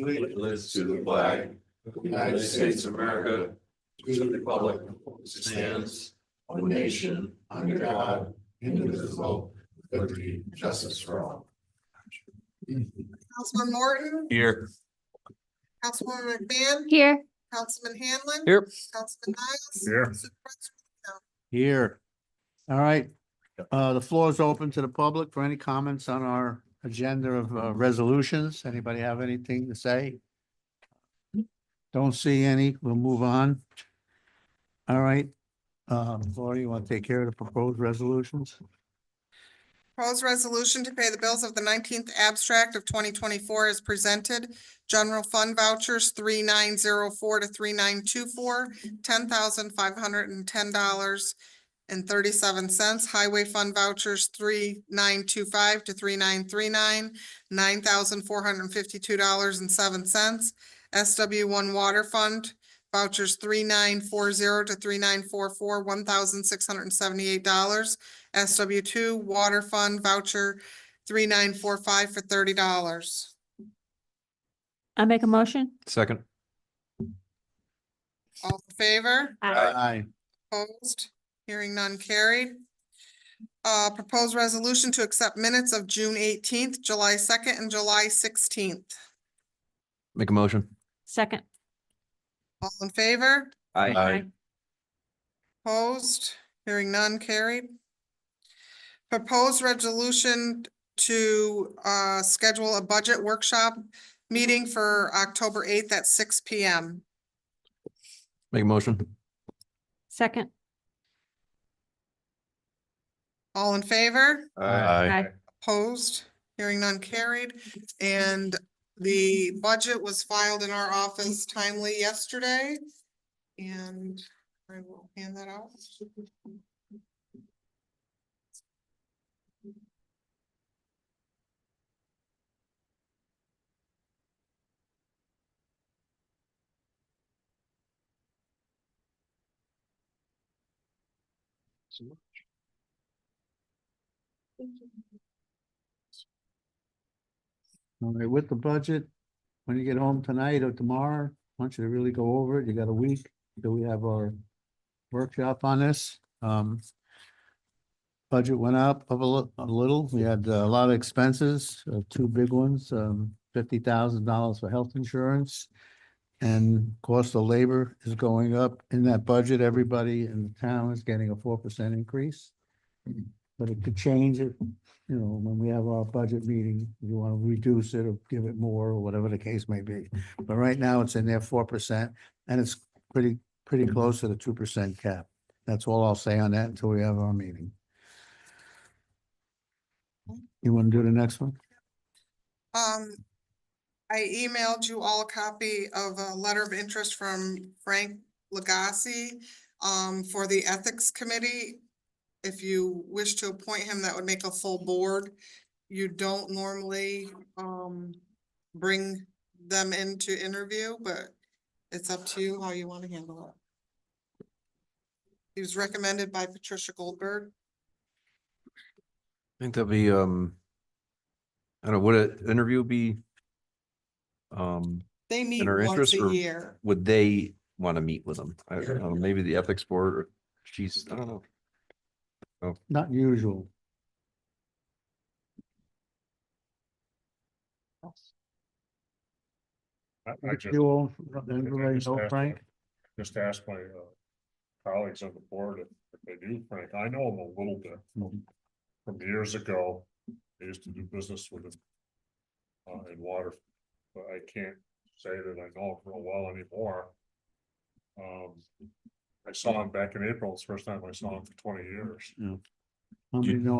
allegiance to the flag of the United States of America, to the republic which stands one nation under God, indivisible, with liberty and justice for all. Councilman Morton, Here. Councilwoman McMahon, Here. Councilman Hanlon. Here. Councilman Niles. Here. Supervisor Leon. Here. All right, the floor is open to the public for any comments on our agenda of resolutions. Anybody have anything to say? Don't see any. We'll move on. All right. Laura, you want to take care of the proposed resolutions? Proposed resolution to pay the bills of the 19th abstract of 2024 is presented. General fund vouchers 3904 to 3924, $10,510.37. Highway fund vouchers 3925 to 3939, $9,452.07. SW1 water fund vouchers 3940 to 3944, $1,678. SW2 water fund voucher 3945 for $30. I make a motion. Second. All in favor? Aye. Opposed? Hearing none carried. Proposed resolution to accept minutes of June 18th, July 2nd, and July 16th. Make a motion. Second. All in favor? Aye. Opposed? Hearing none carried. Proposed resolution to schedule a budget workshop meeting for October 8th at 6 p.m. Make a motion. Second. All in favor? Aye. Opposed? Hearing none carried. And the budget was filed in our office timely yesterday. And I will hand that out. All right, with the budget, when you get home tonight or tomorrow, I want you to really go over it. You got a week till we have our workshop on this. Budget went up a little. We had a lot of expenses, two big ones, $50,000 for health insurance. And cost of labor is going up in that budget. Everybody in the town is getting a 4% increase. But it could change it, you know, when we have our budget meeting, if you want to reduce it or give it more or whatever the case may be. But right now it's in there 4% and it's pretty close to the 2% cap. That's all I'll say on that until we have our meeting. You want to do the next one? I emailed you all a copy of a letter of interest from Frank Legacy for the Ethics Committee. If you wish to appoint him, that would make a full board. You don't normally bring them in to interview, but it's up to you how you want to handle it. He was recommended by Patricia Goldberg. I think that'd be, I don't know, would an interview be? They meet In our once interest, a or year. would they want to meet with them? I don't know, maybe the ethics board, or she's, I don't know. Not usual. I just, You all, everybody know Frank? just asked my colleagues on the board if they knew Frank. I know him a little bit from years ago. I used to do business with him in water, but I can't say that I know him real well anymore. I saw him back in April. It's the first time I saw him for 20 years.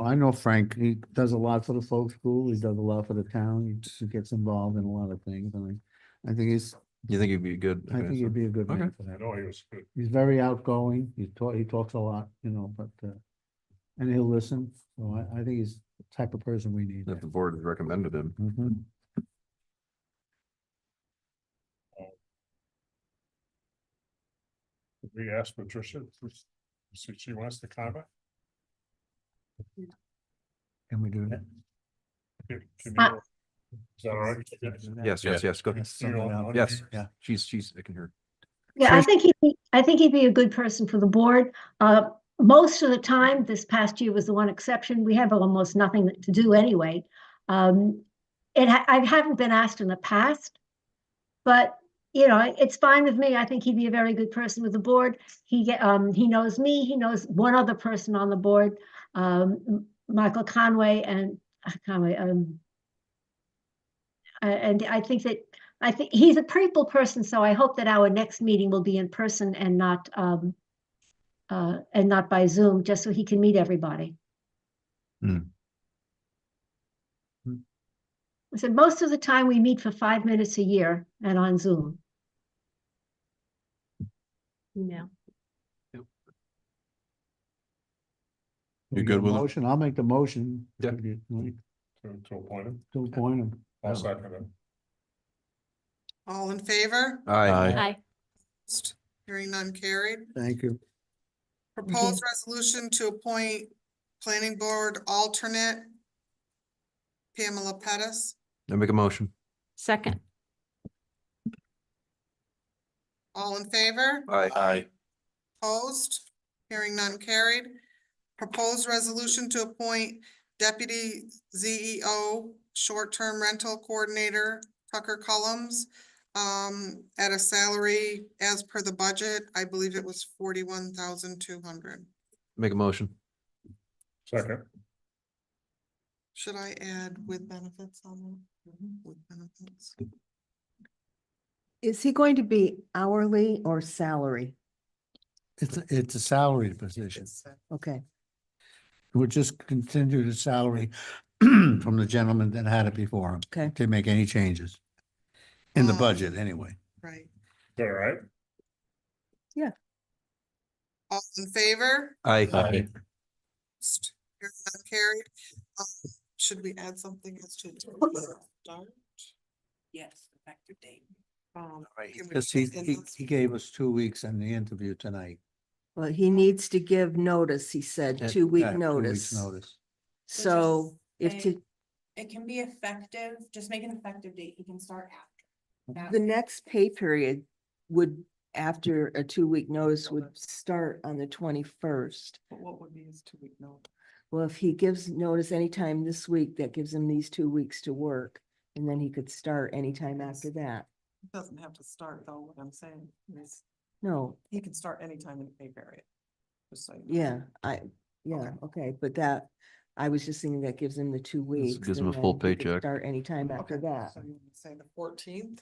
I know Frank. He does a lot for the folk school. He does a lot for the town. He gets involved in a lot of things. I think You think he'd be good? I think he'd be a good man Okay. for I that. know he was good. He's very outgoing. He talks a lot, you know, but, and he'll listen. So I think he's the type of person we need. If the board has recommended him. Mhm. We asked Patricia, she wants to comment. Can we do that? Can Uh, you Is that all right? Yes, yes, go ahead. That's something else. Yes. Yeah. She's, I can hear. Yeah, Trish- I think he'd be a good person for the board. Most of the time, this past year was the one exception. We have almost nothing to do anyway. I haven't been asked in the past, but you know, it's fine with me. I think he'd be a very good person with the board. He knows me. He knows one other person on the board, Michael Conway and Conway. And I think he's a people person, so I hope that our next meeting will be in person and not by Zoom, just so he can meet everybody. Hmm. I said, most of the time we meet for 5 minutes a year and on Zoom. Email. We You got a good with it? motion? I'll make the motion. Yeah. To appoint him. To appoint him. I'll second it. All in favor? Aye. Aye. Hearing none carried. Thank you. Proposed resolution to appoint planning board alternate Pamela Pettis. I make a motion. Second. All in favor? Aye. Opposed? Hearing none carried. Proposed resolution to appoint deputy ZEO short-term rental coordinator Tucker Cullums at a salary as per the budget. I believe it was 41,200. Make a motion. Second. Should I add with benefits on that? With benefits. Is he going to be hourly or salary? It's a salaried position. Okay, We'll just continue the salary from the gentleman that had it before him. okay. To make any changes. In the Um, budget, anyway. Right. All right. All in favor? Aye. Hearing none carried. Should we add something as to start? Yes, effective date. Can we Because put in this? he gave us 2 weeks in the interview tonight. Well, he needs to give notice, he said, Yeah, 2-week 2 weeks notice. notice. So if say- to, It can be effective, just make an effective date, he can start after. the next pay period would, after a 2-week notice, would start on the 21st. But what would be his 2-week note? Well, if he gives notice anytime this week, that gives him these 2 weeks to work. And then he could start anytime after that. Doesn't have to start though, what I'm saying is No, he can start anytime in the pay period. Just so you know. yeah, okay, but that, I was just thinking that gives him the 2 weeks. gives him and a full then he could paycheck. Start anytime after Okay, that. So you would say the 14th,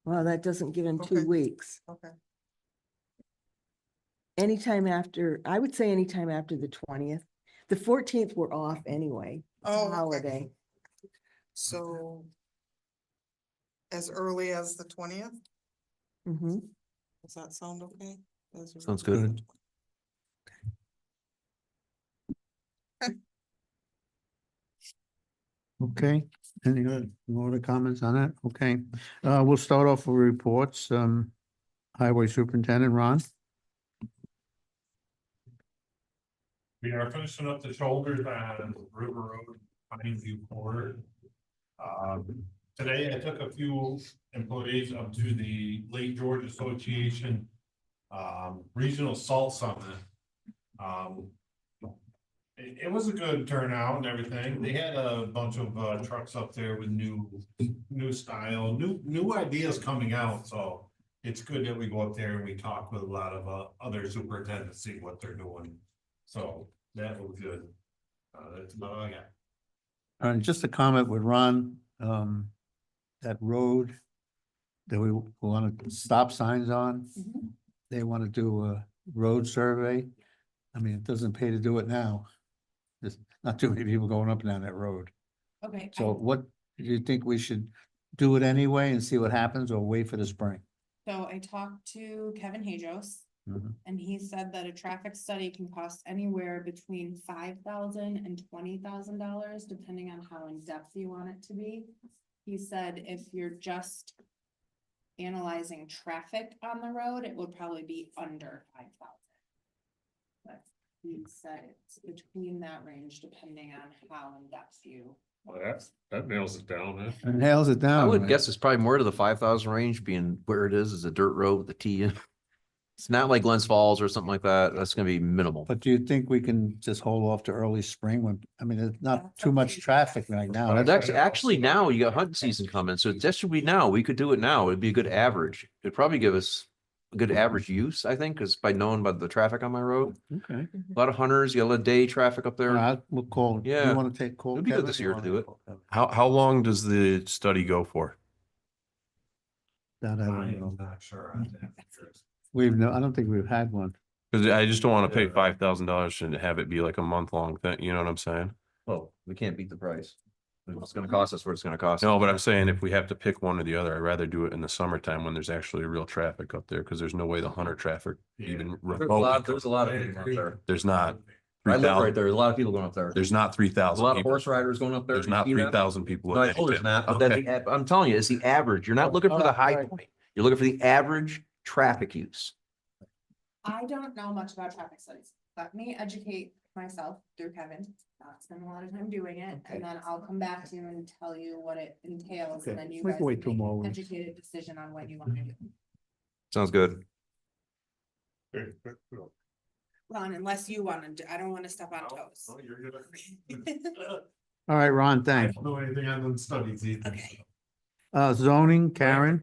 Well, that doesn't give him Okay. 2 weeks. Okay. Anytime after, I would say anytime after the 20th. The 14th we're off anyway. It's a Oh, okay. holiday. So as early as the 20th? hmm Does that sound okay? As Sounds early as good. the 20th? Okay, any other comments on that? Okay, we'll start off with reports. Highway Superintendent Ron. We are finishing up the shoulders on River Road, Pine View Corridor. Today I took a few employees up to the Lake George Association Regional Salt Summit. It was a good turnout and everything. They had a bunch of trucks up there with new style, new ideas coming out, so it's good that we go up there and we talk with a lot of other superintendents, see what they're doing. So that was good. That's about all I got. Just a comment with Ron, that road that we want to stop signs on. They want to do a road survey. I mean, it doesn't pay to do it now. There's not too many people going up and down that road. Okay, So what, do you think we should do it anyway and see what happens or wait for the spring? so I talked to Kevin Hajos. Mhm. And he said that a traffic study can cost anywhere between $5,000 and $20,000, depending on how in-depth you want it to be. He said if you're just analyzing traffic on the road, it would probably be under 5,000. But he said it's between that range, depending on how in-depth you Well, that nails it down, huh? It nails it down. I would right? guess it's probably more to the 5,000 range, being where it is a dirt road with the T in. It's not like Glens Falls or something like that. That's gonna be minimal. But do you think we can just hold off to early spring when, I mean, there's not That's too up much to you. traffic right now. Well, That's- actually now you got hunting season coming, so that should be now. We could do it now. It'd be a good average. It'd probably give us a good average use, I think, because by knowing about the traffic on my road, Okay. a lot of hunters, you got a lot of day traffic up there. We'll call, you Yeah. want to take call? It'd be good Kevin, this or you year to wanna do it. call Kevin? How long does the study go for? That I don't know. not sure. I don't think we've had one. Cause I just don't want to pay $5,000 and have it be like a month-long thing, you know what I'm saying? Well, we can't beat the price. It's gonna cost us what it's gonna cost. No, but I'm saying if we have to pick one or the other, I'd rather do it in the summertime when there's actually real traffic up there, cause there's no way the hunter traffic even There's a lot remotely. of people up there. There's not. I live right 3,000 there. There's a lot of people going up there. There's not There's 3,000 a lot of people. horse riders going up there. There's You not see that? 3,000 people. No, in I told you it's Bennington. not. That's Okay. the I'm telling you, it's the average. You're not looking for the high Right. point. You're looking for the average traffic use. I don't know much about traffic studies. Let me educate myself through Kevin. Not spend a lot of time doing it, Okay. and then I'll come back to you and tell you what it entails, and Okay. then you We guys can wait can 2 make more an weeks. educated decision on what you want to do. Sounds good. Okay, good. Ron, unless you want to, I don't want to step on toes. Oh, you're good. All right, Ron, thanks. know anything on the studies either. Okay. Zoning, Karen?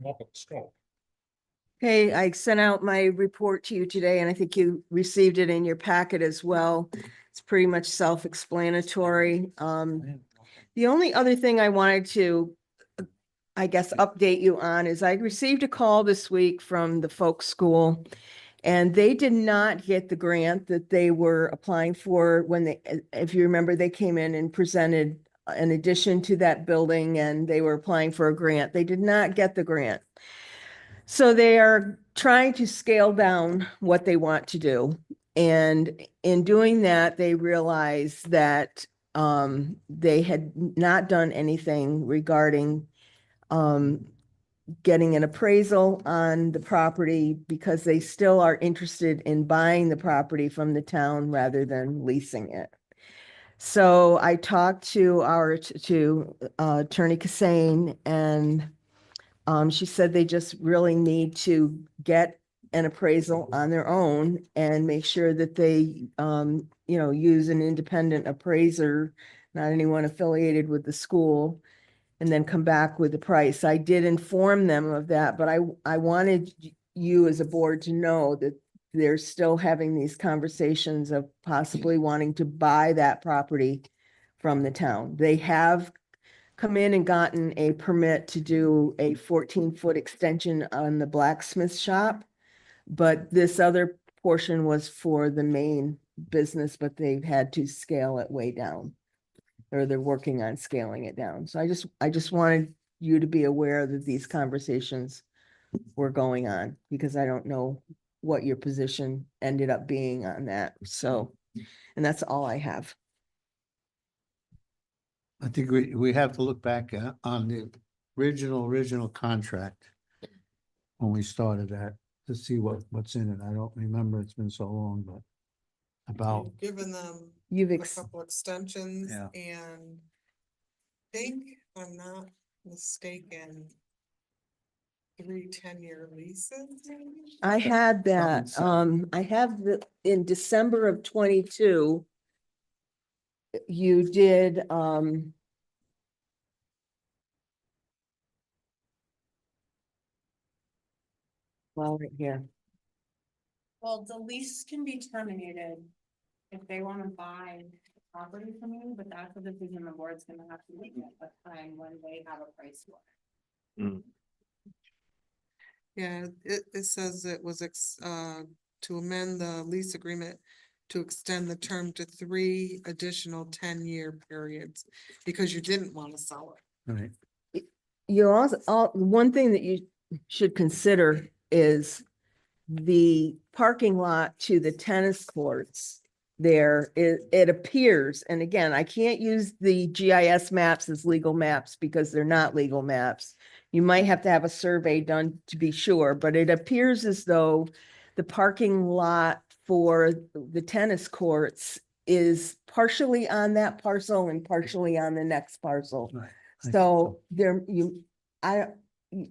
Okay, I sent out my report to you today and I think you received it in your packet as well. It's pretty much self-explanatory. The only other thing I wanted to, I guess, update you on is I received a call this week from the folk school. And they did not get the grant that they were applying for when they, if you remember, they came in and presented an addition to that building and they were applying for a grant. They did not get the grant. So they are trying to scale down what they want to do. And in doing that, they realized that they had not done anything regarding getting an appraisal on the property because they still are interested in buying the property from the town rather than leasing it. So I talked to Attorney Cassane and she said they just really need to get an appraisal on their own and make sure that they, use an independent appraiser, not anyone affiliated with the school, and then come back with the price. I did inform them of that, but I wanted you as a board to know that they're still having these conversations of possibly wanting to buy that property from the town. They have come in and gotten a permit to do a 14-foot extension on the blacksmith shop. But this other portion was for the main business, but they've had to scale it way down. Or they're working on scaling it down. So I just wanted you to be aware that these conversations were going on because I don't know what your position ended up being on that. So, and that's all I have. I think we have to look back on the original contract when we started that to see what's in it. I don't remember, it's been so long, but about, You've given them You've a couple extensions Yeah. and I think, if I'm not mistaken, 3 10-year leases. maybe? I had that, I have in December of 22. You did, well, right here. Well, the lease can be terminated if they want to buy the property from you, but that's a decision the board's gonna have to make at the time when they have a price for it. Yeah, it says it was to amend the lease agreement to extend the term to 3 additional 10-year periods because you didn't want to sell it. right, You also, one thing that you should consider is the parking lot to the tennis courts. There, it appears, and again, I can't use the GIS maps as legal maps because they're not legal maps. You might have to have a survey done to be sure, but it appears as though the parking lot for the tennis courts is partially on that parcel and partially on the next parcel. Right. I- So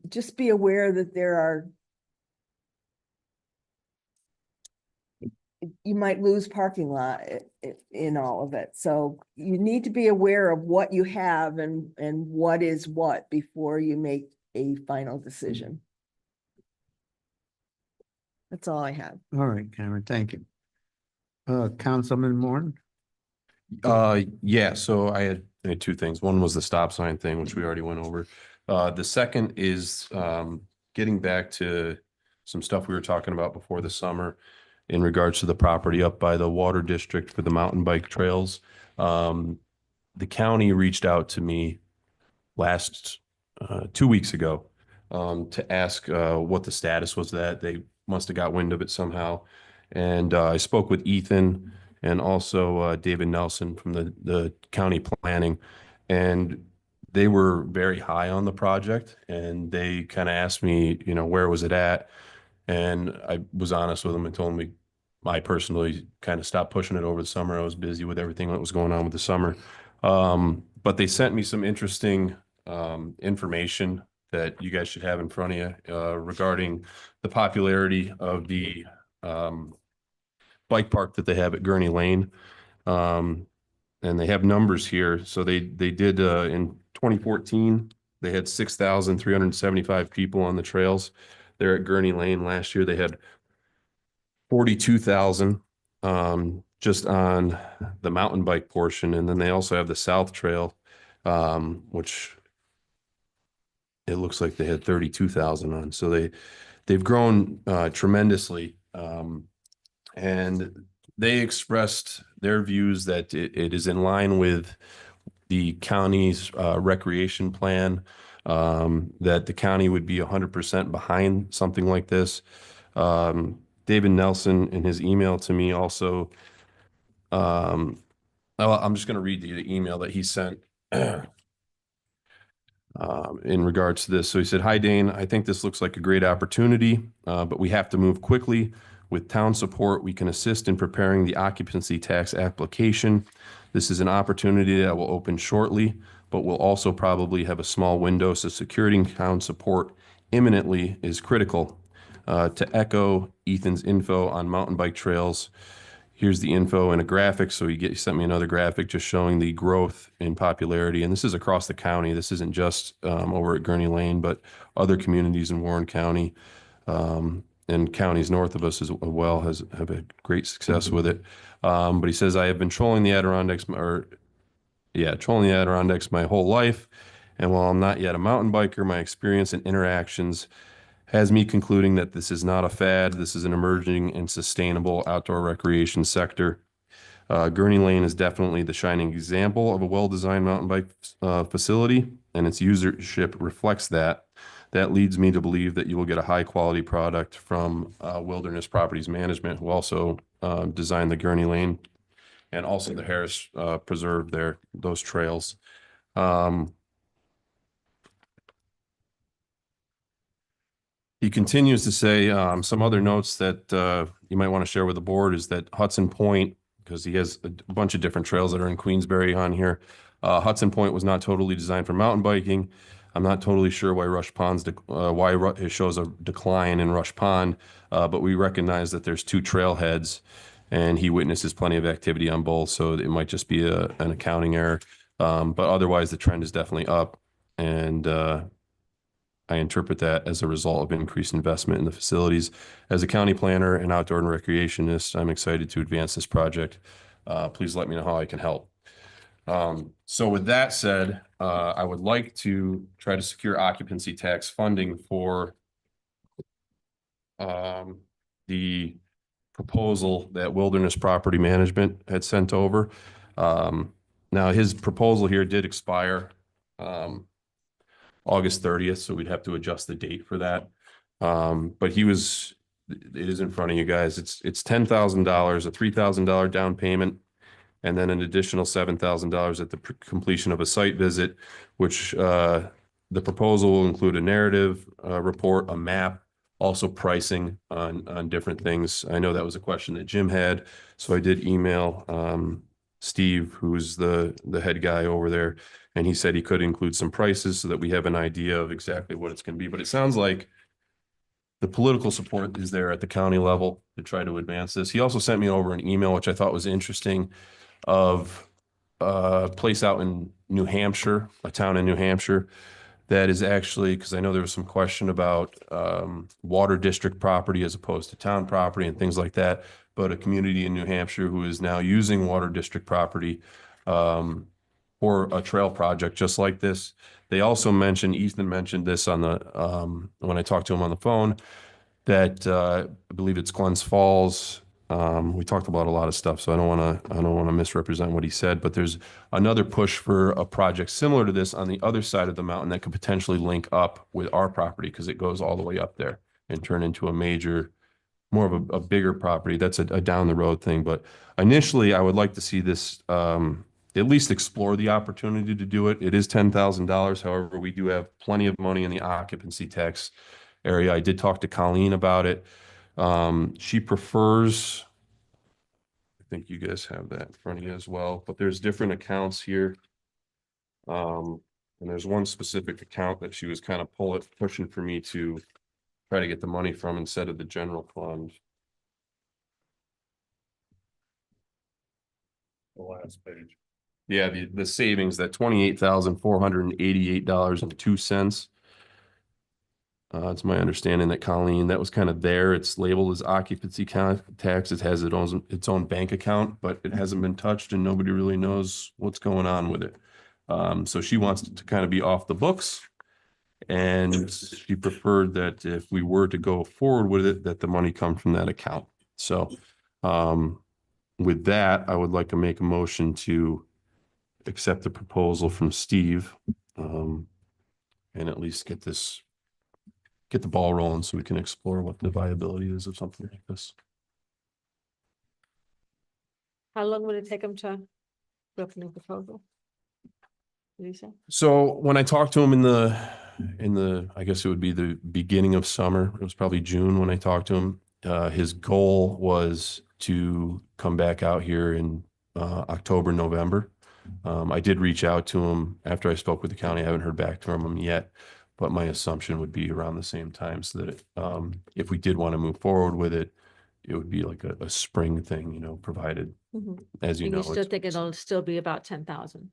just be aware that you might lose parking lot in all of it. So you need to be aware of what you have and what is what before you make a final decision. That's all I have. All right, Cameron, thank you. Councilman Moore? Yeah, so I had two things. One was the stop sign thing, which we already went over. The second is getting back to some stuff we were talking about before the summer in regards to the property up by the water district for the mountain bike trails. The county reached out to me last 2 weeks ago to ask what the status was. That they must have got wind of it somehow. And I spoke with Ethan and also David Nelson from the county planning, and they were very high on the project, and they kind of asked me, where was it at? And I was honest with them and told them I personally kind of stopped pushing it over the summer. I was busy with everything that was going on with the summer. But they sent me some interesting information that you guys should have in front of you regarding the popularity of the bike park that they have at Gurney Lane. And they have numbers here. So they did in 2014, they had 6,375 people on the trails there at Gurney Lane. Last year, they had 42,000 just on the mountain bike portion. And then they also have the South Trail, which it looks like they had 32,000 on. So they've grown tremendously. And they expressed their views that it is in line with the county's recreation plan, that the county would be 100% behind something like this. David Nelson, in his email to me also, I'm just going to read the email that he sent in regards to this. So he said, "Hi, Dane. I think this looks like a great opportunity, but we have to move quickly. With town support, we can assist in preparing the occupancy tax application. This is an opportunity that will open shortly, but will also probably have a small window, so securing town support imminently is critical. To echo Ethan's info on mountain bike trails, here's the info in a graphic." So he sent me another graphic just showing the growth in popularity. And this is across the county. This isn't just over at Gurney Lane, but other communities in Warren County and counties north of us as well have had great success with it. But he says, "I have been trolling the Adirondacks, trolling the Adirondacks my whole life. And while I'm not yet a mountain biker, my experience and interactions has me concluding that this is not a fad. This is an emerging and sustainable outdoor recreation sector. Gurney Lane is definitely the shining example of a well-designed mountain bike facility, and its usership reflects that. That leads me to believe that you will get a high-quality product from Wilderness Properties Management, who also designed the Gurney Lane and also the Harris Preserve there, those trails." He continues to say some other notes that you might want to share with the board is that Hudson Point, because he has a bunch of different trails that are in Queensbury on here. Hudson Point was not totally designed for mountain biking. I'm not totally sure why it shows a decline in Rush Pond, but we recognize that there's two trailheads, and he witnesses plenty of activity on both, so it might just be an accounting error. But otherwise, the trend is definitely up, and I interpret that as a result of increased investment in the facilities. As a county planner and outdoor and recreationist, I'm excited to advance this project. Please let me know how I can help. So with that said, I would like to try to secure occupancy tax funding for the proposal that Wilderness Property Management had sent over. Now his proposal here did expire August 30th, so we'd have to adjust the date for that. But it is in front of you guys. It's $10,000, a $3,000 down payment, and then an additional $7,000 at the completion of a site visit, which the proposal will include a narrative report, a map, also pricing on different things. I know that was a question that Jim had, so I did email Steve, who's the head guy over there, and he said he could include some prices so that we have an idea of exactly what it's going to be. But it sounds like the political support is there at the county level to try to advance this. He also sent me over an email, which I thought was interesting, of a place out in New Hampshire, a town in New Hampshire, that is actually, because I know there was some question about water district property as opposed to town property and things like that, but a community in New Hampshire who is now using water district property for a trail project just like this. They also mentioned, Ethan mentioned this on the, when I talked to him on the phone, that I believe it's Glens Falls. We talked about a lot of stuff, so I don't want to misrepresent what he said, but there's another push for a project similar to this on the other side of the mountain that could potentially link up with our property because it goes all the way up there and turn into a major, more of a bigger property. That's a down the road thing, but initially I would like to see this at least explore the opportunity to do it. It is $10,000. However, we do have plenty of money in the occupancy tax area. I did talk to Colleen about it. She prefers, I think you guys have that in front of you as well, but there's different accounts here. And there's one specific account that she was kind of pushing for me to try to get the money from instead of the general fund. The last page. Yeah, the savings, that $28,488.02. It's my understanding that Colleen, that was kind of there. It's labeled as occupancy tax. It has its own bank account, but it hasn't been touched and nobody really knows what's going on with it. So she wants it to kind of be off the books. And she preferred that if we were to go forward with it, that the money come from that account. So with that, I would like to make a motion to accept the proposal from Steve and at least get the ball rolling so we can explore what the viability is of something like this. How long would it take them to go from the proposal? Did you say? So when I talked to him in the, I guess it would be the beginning of summer, it was probably June when I talked to him. His goal was to come back out here in October, November. I did reach out to him after I spoke with the county. I haven't heard back from him yet, but my assumption would be around the same time so that if we did want to move forward with it, it would be like a spring thing, you know, provided, as you And know. you still it's- think it'll still be about 10,000?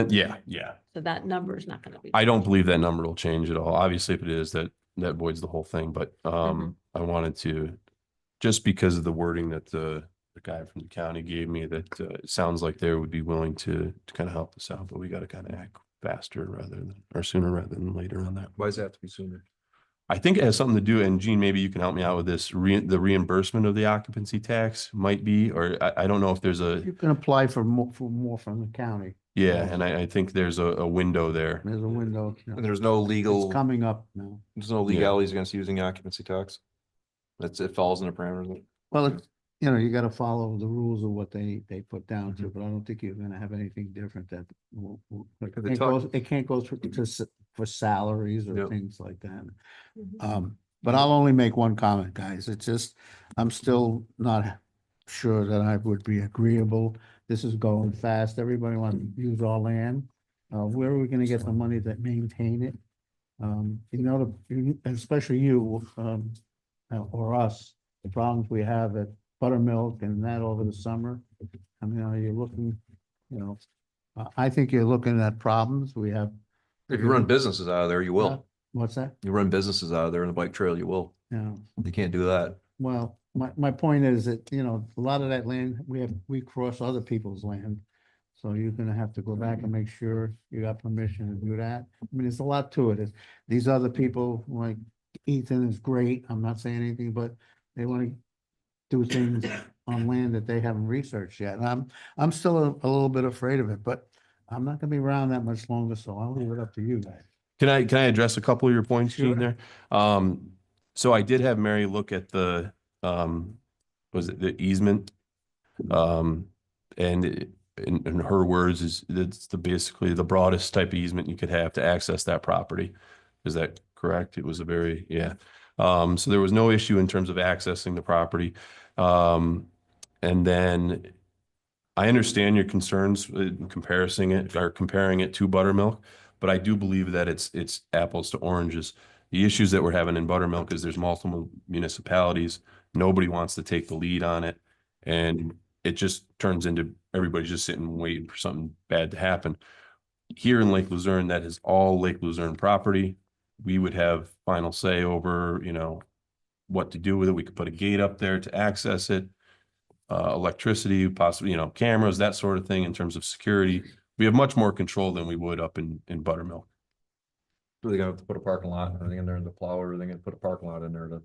Yeah. So that number is not gonna be. I don't believe that number will change at all. Obviously, if it is, that voids the whole thing, but I wanted to, just because of the wording that the guy from the county gave me, that it sounds like they would be willing to kind of help us out, but we got to kind of act faster sooner rather than later on that. Why does it have to be sooner? I think it has something to do, and Gene, maybe you can help me out with this, the reimbursement of the occupancy tax might be, or I don't know if there's You can apply for more from the county. yeah, and I think there's a window there. There's a window. And there's no legal, It's coming up now. there's no legalities against using occupancy tax. It falls in the parameters. Well, it's, you gotta follow the rules of what they put down to, but I don't think you're gonna have anything different that it can't go through for salaries or Yep. things like that. Mhm. But I'll only make one comment, guys. It's just, I'm still not sure that I would be agreeable. This is going fast. Everybody wants to use our land. Where are we gonna get the money to maintain it? Especially you, or us, the problems we have at Buttermilk and that over the summer. I mean, are you looking, I think you're looking at problems. We have, If you run businesses out of there, you will. what's that? You run businesses out of there in the bike trail, you will. You can't do that. Well, my point is that, a lot of that land, we cross other people's land. So you're gonna have to go back and make sure you got permission to do that. I mean, there's a lot to it. These other people, like Ethan is great. I'm not saying anything, but they want to do things on land that they haven't researched yet. And I'm still a little bit afraid of it, but I'm not gonna be around that much longer, so I'll leave it up to you guys. Can I address a couple of your points, Gene, Sure. there? So I did have Mary look at the, was it the easement? And in her words, it's basically the broadest type of easement you could have to access that property. Is that correct? It was yeah. So there was no issue in terms of accessing the property. And then I understand your concerns in comparing it to buttermilk, but I do believe that it's apples to oranges. The issues that we're having in buttermilk is there's multiple municipalities. Nobody wants to take the lead on it. And it just turns into everybody's just sitting and waiting for something bad to happen. Here in Lake Luzerne, that is all Lake Luzerne property. We would have final say over, what to do with it. We could put a gate up there to access it. Electricity, possibly, cameras, that sort of thing in terms of security. We have much more control than we would up in Buttermilk. So they're gonna have to put a parking lot, and everything in there, and the plow, everything, and put a parking lot in there to,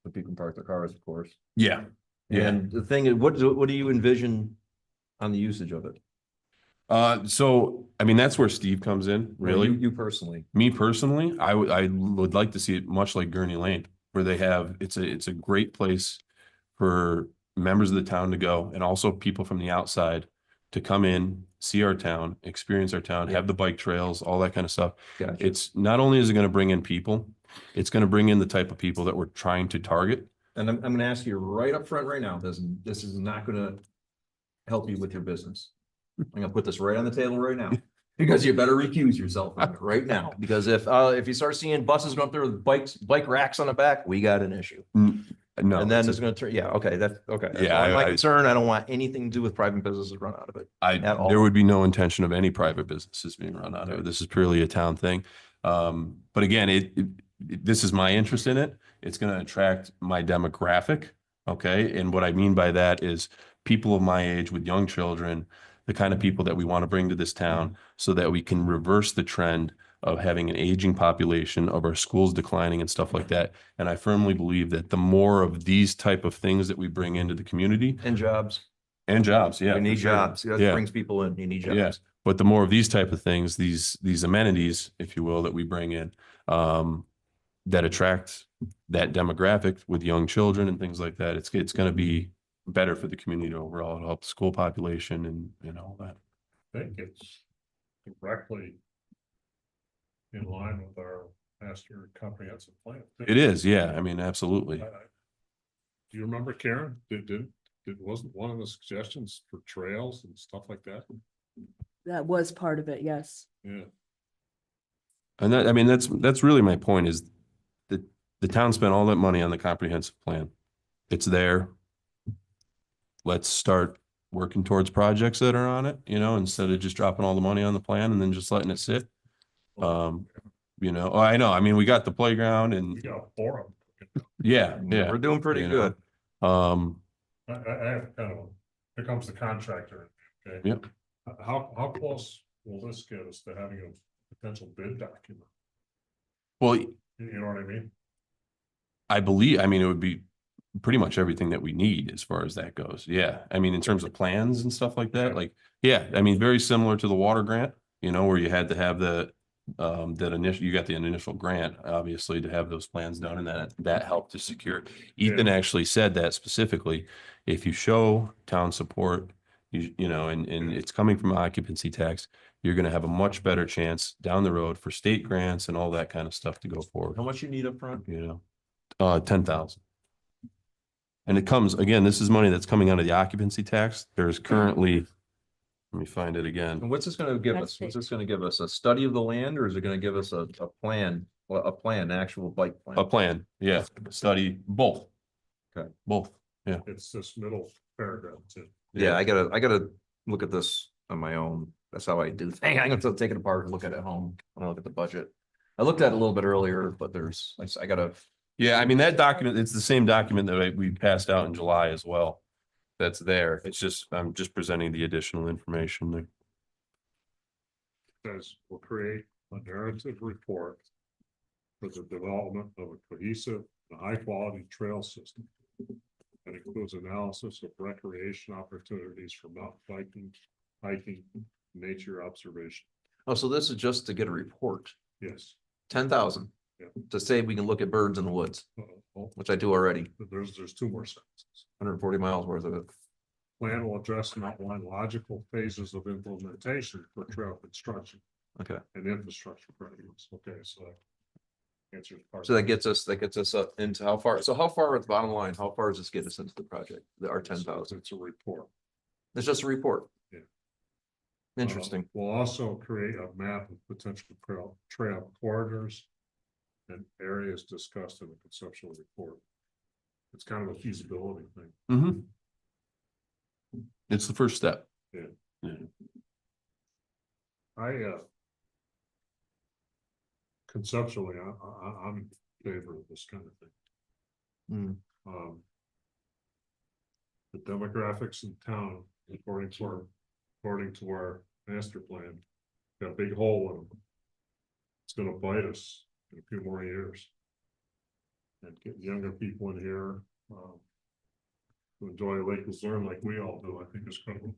so people can park their cars, of course. Yeah. Yeah. And the thing is, what do you envision on the usage of it? So, I mean, that's where Steve comes in, really. You personally. Me personally, I would like to see it much like Gurney Lane, where they have, it's a great place for members of the town to go, and also people from the outside to come in, see our town, experience our town, have the bike trails, all that kind of stuff. Gotcha. It's not only is it going to bring in people, it's going to bring in the type of people that we're trying to target. And I'm gonna ask you right up front right now, this is not gonna help you with your business. I'm gonna put this right on the table right now, because you better recuse yourself from it right now. Because if you start seeing buses going through with bike racks on the back, we got an issue. No, And then it's gonna turn, yeah, okay, that's okay. That's Yeah, my I- concern. I don't want anything to do with private businesses run out of it. at all. There would be no intention of any private businesses being run out of it. This is purely a town thing. But again, this is my interest in it. It's going to attract my demographic. Okay. And what I mean by that is people of my age with young children, the kind of people that we want to bring to this town so that we can reverse the trend of having an aging population, of our schools declining and stuff like that. And I firmly believe that the more of these type of things that we bring into the community And jobs. yeah. You need for sure. jobs. That Yeah. brings people in. You need jobs. Yeah. But the more of these type of things, these amenities, if you will, that we bring in, that attract that demographic with young children and things like that, it's going to be better for the community overall. It'll help the school population and all that. I think it's directly in line with our master comprehensive plan. It is, yeah. I mean, absolutely. Do you remember, Karen? Wasn't one of the suggestions for trails and stuff like that? That was part of it, yes. Yeah. And that, I mean, that's really my point is that the town spent all that money on the comprehensive plan. It's there. Let's start working towards projects that are on it, instead of just dropping all the money on the plan and then just letting it sit. I know, I mean, we got the playground We and got four of them. yeah. We're doing pretty You know. good. I have kind of, here comes the contractor, okay? Yep. How close will this get us to having a potential bid document? Well, You know what I mean? I believe, I mean, it would be pretty much everything that we need as far as that goes. Yeah. I mean, in terms of plans and stuff like that, like, yeah, I mean, very similar to the water grant, where you had to have you got the initial grant, obviously, to have those plans done, and that helped to secure. Ethan actually said that specifically, if you show town support, and it's coming from occupancy tax, you're going to have a much better chance down the road for state grants and all that kind of stuff to go forward. How much you need up front? 10,000. And it comes, again, this is money that's coming out of the occupancy tax. There's currently, let me find it again. And what's this gonna give That's us? What's this gonna give us? A study of the land, or is it gonna give us a plan, an actual bike plan? A plan, yeah, study, both. Okay. Both, yeah. It's this middle paragraph too. Yeah, I gotta look at this on my own. That's how I do things. I'm gonna take it apart and look at it at home. When I look at the budget. I looked at it a little bit earlier, but I gotta. Yeah, I mean, that document, it's the same document that we passed out in July as well. That's there. It's just, I'm just presenting the additional information there. Says we'll create a narrative report for the development of a cohesive and high quality trail system. That includes analysis of recreation opportunities for mountain biking, hiking, nature observation. Oh, so this is just to get a report. Yes. 10,000. Yeah. To say we can look at birds in the woods, Well, which I do already. there's two more sentences. 140 miles worth of it. Plan will address and outline logical phases of implementation for trail construction Okay. and infrastructure projects. Okay, so that answers part. So that gets us up into how far? So how far at the bottom line? How far does this get us into the project? Our 10,000. It's a report. It's just a report. Yeah. Interesting. We'll also create a map of potential trail corridors and areas discussed in the conceptual report. It's kind of a feasibility thing. Mm-hmm. It's the first step. Conceptually, I'm in favor of this kind of thing. Mm. The demographics in town, according to our master plan, got a big hole in them. It's gonna bite us in a few more years. And get younger people in here, to enjoy Lake Luzerne like we all do, I think is critical.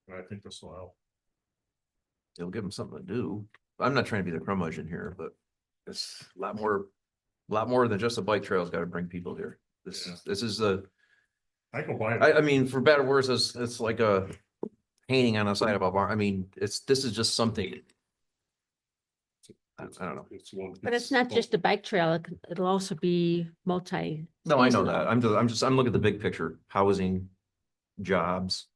And I think this will help. It'll give them something to do. I'm not trying to be the curmudgeon here, but it's a lot more than just a bike trail's got to bring people here. This is the, I go by it. I mean, for better or worse, it's like a painting on the side of a barn. I mean, this is just something. I don't know. It's one. But it's not just a bike trail, it'll also be multi. No, I know seasonal. that. I'm looking at the big picture, housing, jobs.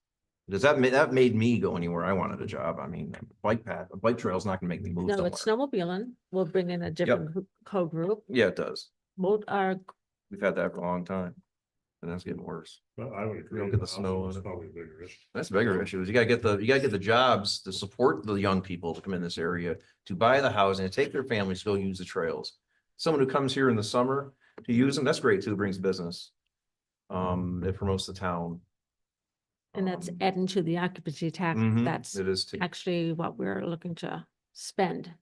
Does that made me go anywhere I wanted a job? I mean, a bike trail is not gonna make me move No, somewhere. it's snowmobiling. We'll bring in a different code group. Yeah, it does. Both are, We've had that for a long time. And that's getting worse. But I would agree. don't get the housing snow is on it. Probably a bigger issue. That's a bigger issue is you gotta get the jobs to support the young people to come in this area, to buy the housing, to take their families to go use the trails. Someone who comes here in the summer to use them, that's great too, brings business. It promotes the town. and that's adding to the occupancy tax. Mhm, That's it is too. actually what we're looking to spend.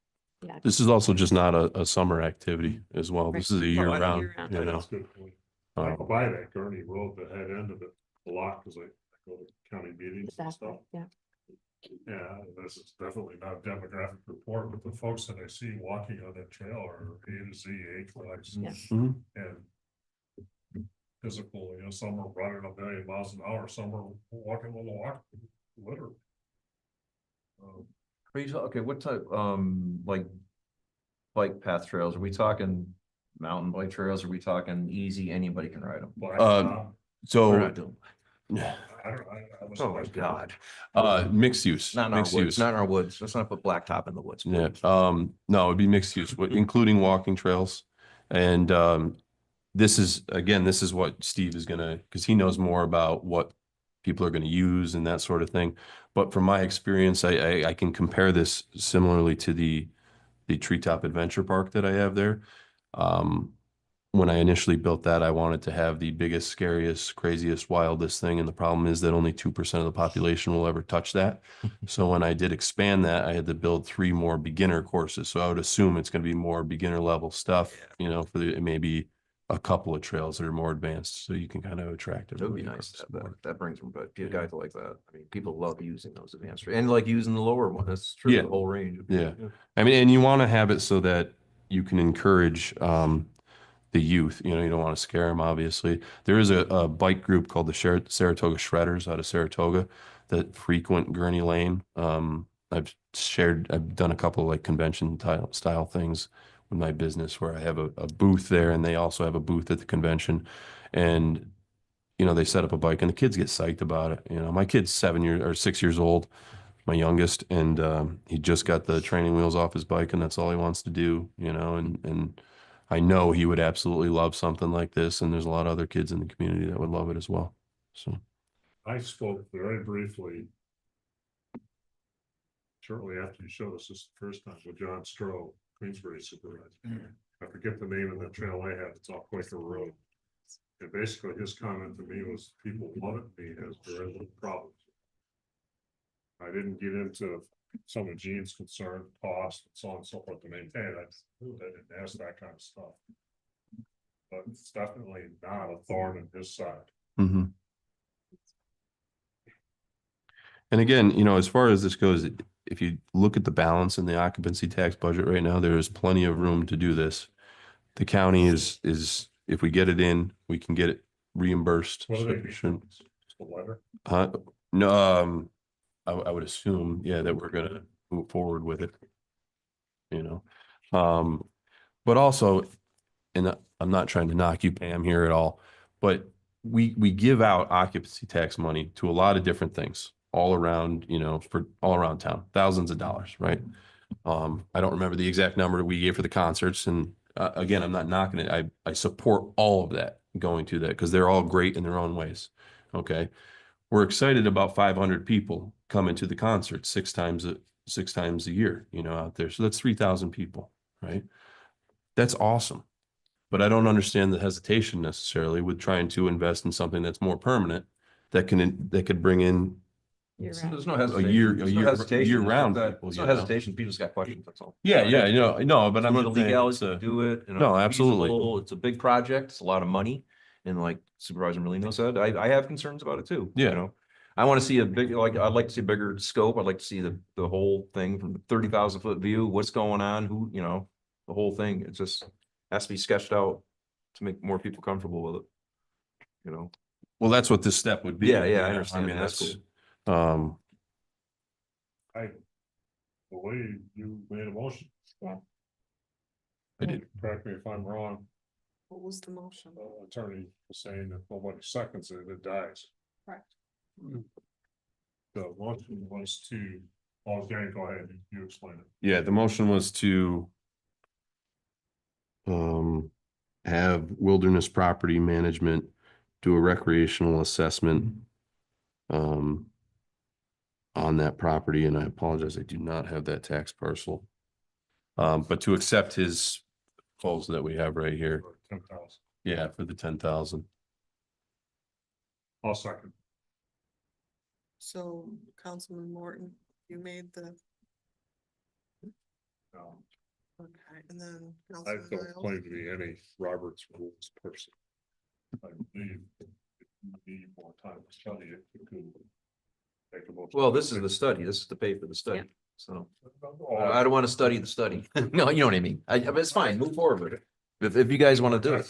Yeah. This is also just not a summer activity as well. This is a year I know. round, Year-round. you know. That's a good point. I go by that Gurney Road, the head end of it a lot, because I go to county meetings and Exactly, stuff. yeah. Yeah, this is definitely not a demographic report, but the folks that I see walking on that trail are A to Z, age wise. Yeah. Mhm. And physical, some are running a million miles an hour, some are walking on the walk, literally. Okay, what type, like bike path trails? Are we talking mountain bike trails? Are we talking easy, anybody can ride them? But We're So, not doing, I was. oh my God. mixed use, Not in our mixed woods, use. not in our woods. Let's not put blacktop in the woods. Yeah, please. no, it'd be mixed use, including walking trails. And this is what Steve is gonna, because he knows more about what people are gonna use and that sort of thing. But from my experience, I can compare this similarly to the Treetop Adventure Park that I have there. When I initially built that, I wanted to have the biggest, scariest, craziest, wildest thing. And the problem is that only 2% of the population will ever touch that. So when I did expand that, I had to build 3 more beginner courses. So I would assume it's going to be more beginner level stuff, for maybe a couple of trails that are more advanced. So you can kind of attract It would be everybody nice to across have the that. board. That brings them, but be a guy like that. I mean, people love using those advanced and like using the lower one. That's true. Yeah. The whole range. Yeah. I mean, and you want to have it so that you can encourage the youth, you don't want to scare them, obviously. There is a bike group called the Saratoga Shredders out of Saratoga that frequent Gurney Lane. I've done a couple of like convention style things with my business where I have a booth there and they also have a booth at the convention. And, they set up a bike and the kids get psyched about it. My kid's 6 years old, my youngest, and he just got the training wheels off his bike and that's all he wants to do, and I know he would absolutely love something like this, and there's a lot of other kids in the community that would love it as well. So I spoke very briefly shortly after you showed us this the first time with John Stroh, Queensbury supervisor. I forget the name of the trail I have. It's off Quaker Road. And basically his comment to me was people love it. He has very little problems. I didn't get into some of Gene's concern, cost, and so on and so forth to maintain. I didn't ask that kind of stuff. But it's definitely not a thorn in his side. mhm. And again, as far as this goes, if you look at the balance in the occupancy tax budget right now, there is plenty of room to do this. The county is if we get it in, we can get it reimbursed. What do So they it shouldn't- Just a letter? No, I would assume, that we're gonna move forward with it. But also, and I'm not trying to knock you, Pam, here at all, but we give out occupancy tax money to a lot of different things all around, for all around town, thousands of dollars, right? I don't remember the exact number that we gave for the concerts, and again, I'm not knocking it. I support all of that going to that because they're all great in their own ways. Okay. We're excited about 500 people coming to the concert six times a year, out there. So that's 3,000 people, right? That's awesome. But I don't understand the hesitation necessarily with trying to invest in something that's more permanent that could bring in There's no a hesitation. year, There's no hesitation. year-round There's people, no hesitation. People just got questions, that's all. Yeah, no, but I'm Some of not the saying legalities it's to a, do it. No, it's absolutely. feasible, It's a big project. It's a lot of money. And like Supervisor Molino said, I have concerns about it too. Yeah. I want to see a big, I'd like to see a bigger scope. I'd like to see the whole thing from the 30,000 foot view, what's going on, who, the whole thing. It just has to be sketched out to make more people comfortable with it. well, that's what this step would be. Yeah, I understand. mean, That's I believe you made a motion. I did. Correct me if I'm wrong, What was the motion? attorney was saying if nobody seconds it, it dies. Correct. The motion was to, oh, Danny, go ahead, you explain it. Yeah, the motion was to have Wilderness Property Management do a recreational assessment on that property, and I apologize, I do not have that tax parcel. But to accept his proposal that we have right here. 10,000. Yeah, for the 10,000. I'll second. So Councilman Morton, you made the, okay, and then. I Councilman don't Niles? claim to be any Robert's rules person. I believe if you need more time to study it, you could take a motion. well, this is the study. This is to pay for the study. So Oh, I don't want to study the study. No, you know what I mean? But it's fine. Move forward with it. If you guys want to do it.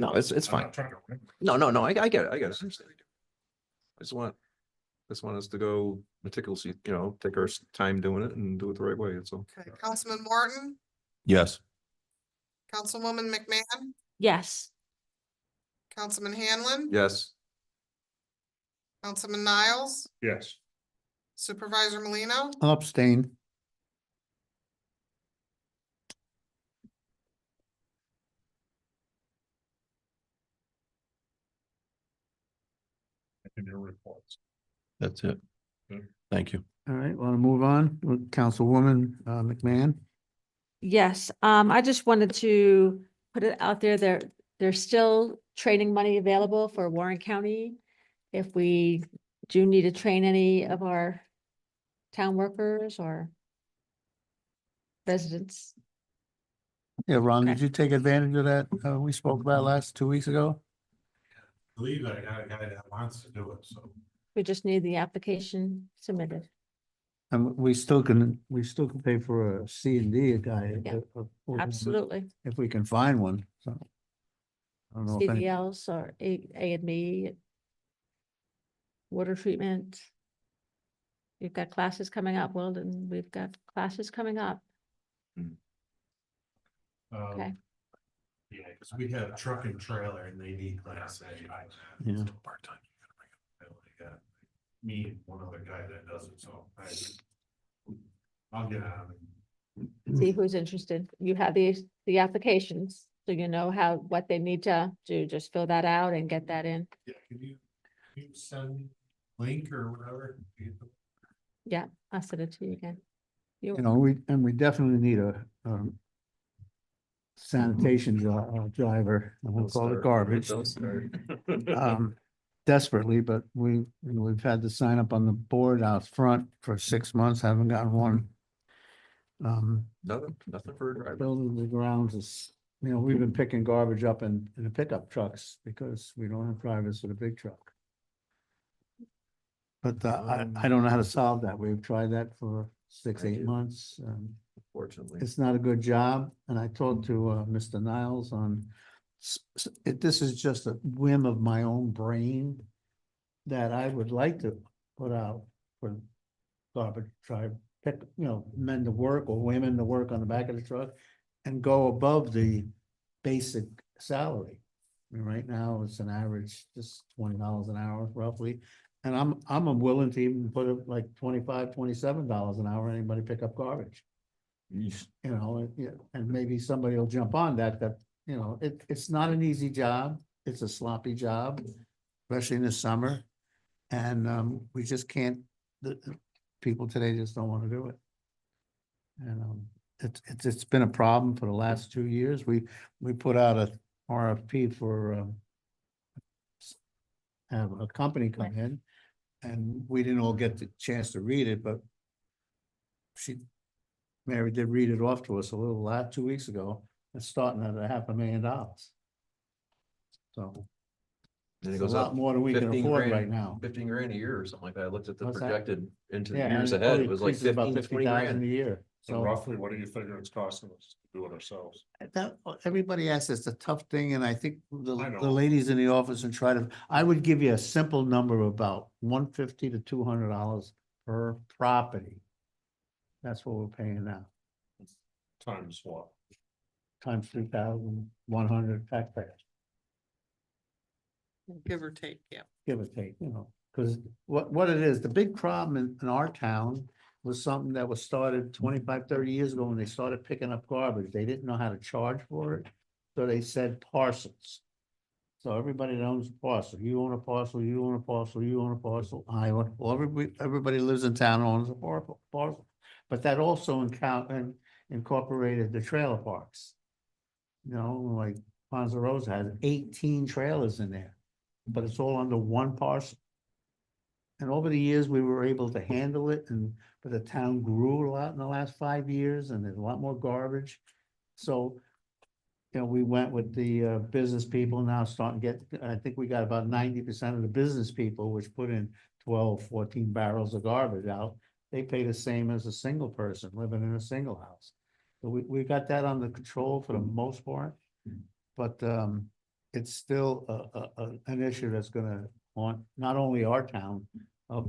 No, it's I'm fine. not trying to remember. No, I get it. I get it. I just want us to go meticulously, take our time doing it and do it the right way. It's all. Okay, Councilman Morton, Yes. Councilwoman McMahon, Yes, Councilman Hanlon. Yes. Councilman Niles, Yes, Supervisor Molino, I'll abstain. in your reports. That's it. Good. Thank you. All right, want to move on with Councilwoman McMahon? yes. I just wanted to put it out there. There's still training money available for Warren County. If we do need to train any of our town workers or residents. Yeah, Ron, did Okay. you take advantage of that? We spoke about 2 weeks ago. Believe I got a guy that wants to do it, so. We just need the application submitted. And we still can pay for a C&D guy. Yeah, woman, Absolutely. If we can find one, so. I don't know if any, CVLs or A&M, water treatment. We've got classes coming up, Weldon, we've got classes coming up. Okay. Yeah, because we have truck and trailer and they need class A. Yeah. Part-time. Me and one other guy that does it, so I'll get on it. See who's interested. You have the applications, so you know what they need to do. Just fill that out and get that in. Yeah, can you send link or whatever? Yeah, I'll send it to you again. we definitely need a sanitation driver. We'll call it garbage. Desperately, but we've had to sign up on the board out front for 6 months, haven't gotten one. Nothing for a driver. Building the grounds is, we've been picking garbage up in the pickup trucks because we don't have drivers for the big truck. But I don't know how to solve that. We've tried that for 6-8 months. Unfortunately. It's not a good job, and I talked to Mr. Niles on, this is just a whim of my own brain that I would like to put out for garbage drive, pick, men to work or women to work on the back of the truck and go above the basic salary. And right now, it's an average, just $20 an hour roughly. And I'm willing to even put it like $25, $27 an hour, anybody pick up garbage. You know, yeah, and maybe somebody will jump on that, you know, it's not an easy job. It's a sloppy job, especially in the summer. And, we just can't, the people today just don't want to do it. And, it's been a problem for the last 2 years. We put out a RFP for, have a company come in, and we didn't all get the chance to read it, but Mary did read it off to us a little 2 weeks ago. It's starting at $500,000. So And it it's a goes lot up more than we can 15 afford grand, right now. 15 grand a year or something like that. I looked at the What's that? projected into the Yeah, years and ahead. all It was like increases about 15 to 20 $50,000 a grand. year. So So roughly, what do you figure it's costing us to do it ourselves? that, everybody asks, it's a tough thing, and I think I the know. ladies in the office and I would give you a simple number of about $150 to $200 per property. That's what we're paying now, Times what? times 3,100 taxpayers, Give or take, yeah. give or take, you know. Because what it is, the big problem in our town was something that was started 25, 30 years ago when they started picking up garbage. They didn't know how to charge for it. So they said parcels. So everybody that owns a parcel, you own a parcel, you own a parcel, you own a parcel, I own, well, everybody lives in town owns a parcel. But that also incorporated the trailer parks. You know, like Ponza Rosa has 18 trailers in there, but it's all under one parcel. And over the years, we were able to handle it, but the town grew a lot in the last 5 years, and there's a lot more garbage. So, you know, we went with the business people now starting to get, I think we got about 90% of the business people, which put in 12, 14 barrels of garbage out. They pay the same as a single person living in a single house. So we got that under control for the most part. But it's still an issue that's gonna haunt not only our town,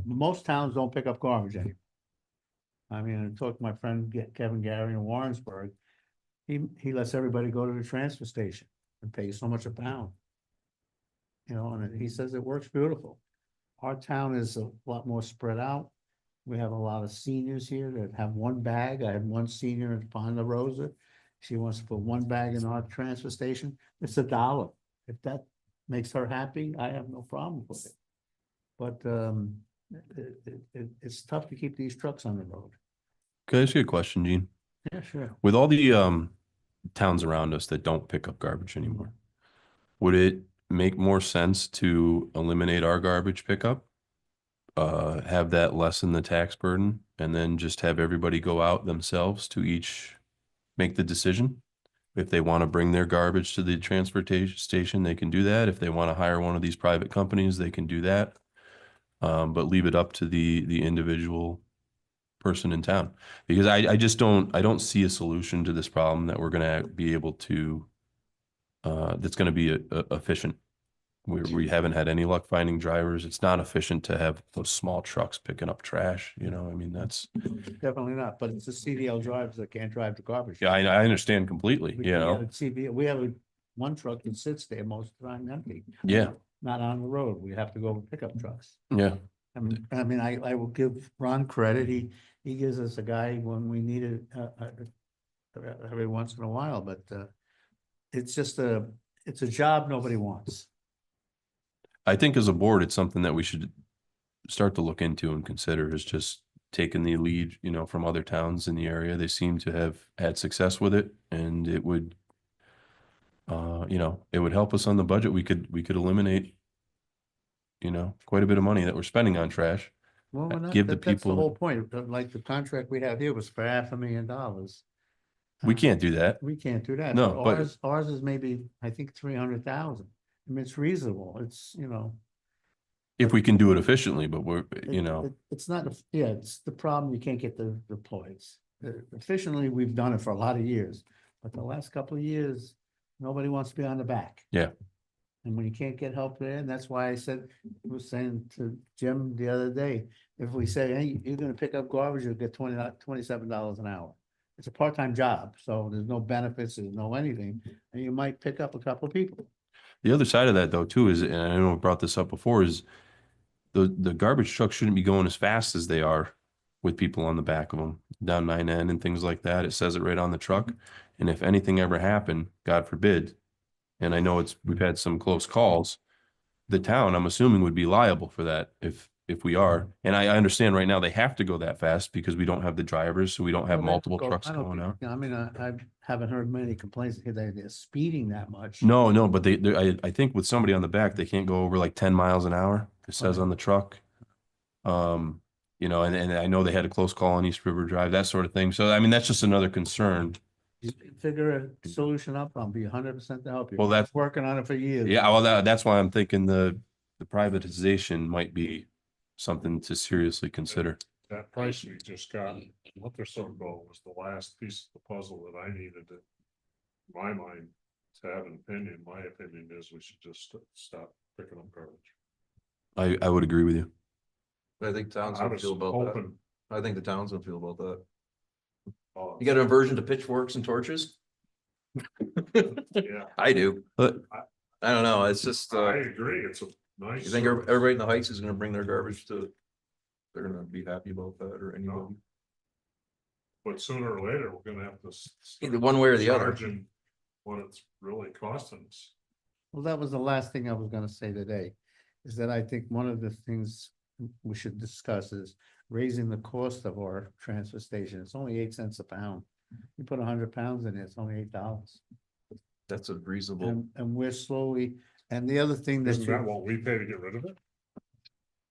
most towns don't pick up garbage anymore. I mean, I talked to my friend Kevin Gary in Warrensburg. He lets everybody go to the transfer station and pay so much a pound. You know, and he says it works beautiful. Our town is a lot more spread out. We have a lot of seniors here that have one bag. I have one senior in Ponza Rosa. She wants to put one bag in our transfer station. It's $1. If that makes her happy, I have no problem with it. But it's tough to keep these trucks on the road. Can I ask you a question, Gene? Yeah, sure. With all the towns around us that don't pick up garbage anymore, would it make more sense to eliminate our garbage pickup? Have that lessen the tax burden, and then just have everybody go out themselves to each make the decision? If they want to bring their garbage to the transportation station, they can do that. If they want to hire one of these private companies, they can do that. But leave it up to the individual person in town. Because I just don't see a solution to this problem that we're gonna be able to that's gonna be efficient. We haven't had any luck finding drivers. It's not efficient to have those small trucks picking up trash, you know, I mean, that's, Definitely not, but it's the CDL drivers that can't drive the garbage. yeah, I understand completely, you know, We have one truck that sits there most of the time empty. yeah, Not on the road. We have to go with pickup trucks. yeah. I mean, I will give Ron credit. He gives us a guy when we need it, every once in a while, but, it's just it's a job nobody wants. I think as a board, it's something that we should start to look into and consider, is just taking the lead, you know, from other towns in the area. They seem to have had success with it, and it would, you know, it would help us on the budget. We could eliminate, you know, quite a bit of money that we're spending on trash. Well, we're not, Give the that's the people- whole point. Like the contract we have here was for $500,000. We can't do that. We can't do that. No, but- Ours is maybe, I think, 300,000. I mean, it's reasonable. It's, you know. If we can do it efficiently, but we're, you know, It's not, yeah, it's the problem. You can't get the employees. Efficiently, we've done it for a lot of years, but the last couple of years, nobody wants to be on the back. Yeah. And when you can't get help there, and that's why I was saying to Jim the other day, if we say, hey, you're gonna pick up garbage, you'll get $27 an hour. It's a part-time job, so there's no benefits, there's no anything, and you might pick up a couple of people. The other side of that though, too, is, and I know I brought this up before, is the garbage trucks shouldn't be going as fast as they are with people on the back of them, down 9N and things like that. It says it right on the truck. And if anything ever happened, God forbid, and I know we've had some close calls, the town, I'm assuming, would be liable for that if we are. And I understand right now they have to go that fast because we don't have the drivers, so we don't have Well, they multiple go- trucks I don't going think- out. I mean, I haven't heard many complaints that they're speeding that much. No, but I think with somebody on the back, they can't go over like 10 miles an hour. It says Right. on the truck. And I know they had a close call on East River Drive, that sort of thing. So, I mean, that's just another concern. You figure a solution up, I'll be 100% to help you. Well, that's- Working on it for years. Yeah, well, that's why I'm thinking the privatization might be something to seriously consider. That price we just got, a month or so ago, was the last piece of the puzzle that I needed to, in my mind, to have an opinion. My opinion is we should just stop picking up garbage. I would agree with you. I think towns I will was feel about that. hoping, I think the towns will feel about that. uh, You got an aversion to pitchforks and torches? yeah, I do. But I don't know, it's just, I agree, it's a nice. you think service. everybody in the Heights is gonna bring their garbage to, they're gonna be happy about that, or anybody? No. But sooner or later, we're gonna have to. Either one way or the other. charging what it's really costing us. Well, that was the last thing I was gonna say today, is that I think one of the things we should discuss is raising the cost of our transfer station. It's only 8 cents a pound. You put 100 pounds in it, it's only $8. That's a reasonable, And we're slowly, and the other thing that Isn't that you, what we pay to get rid of it?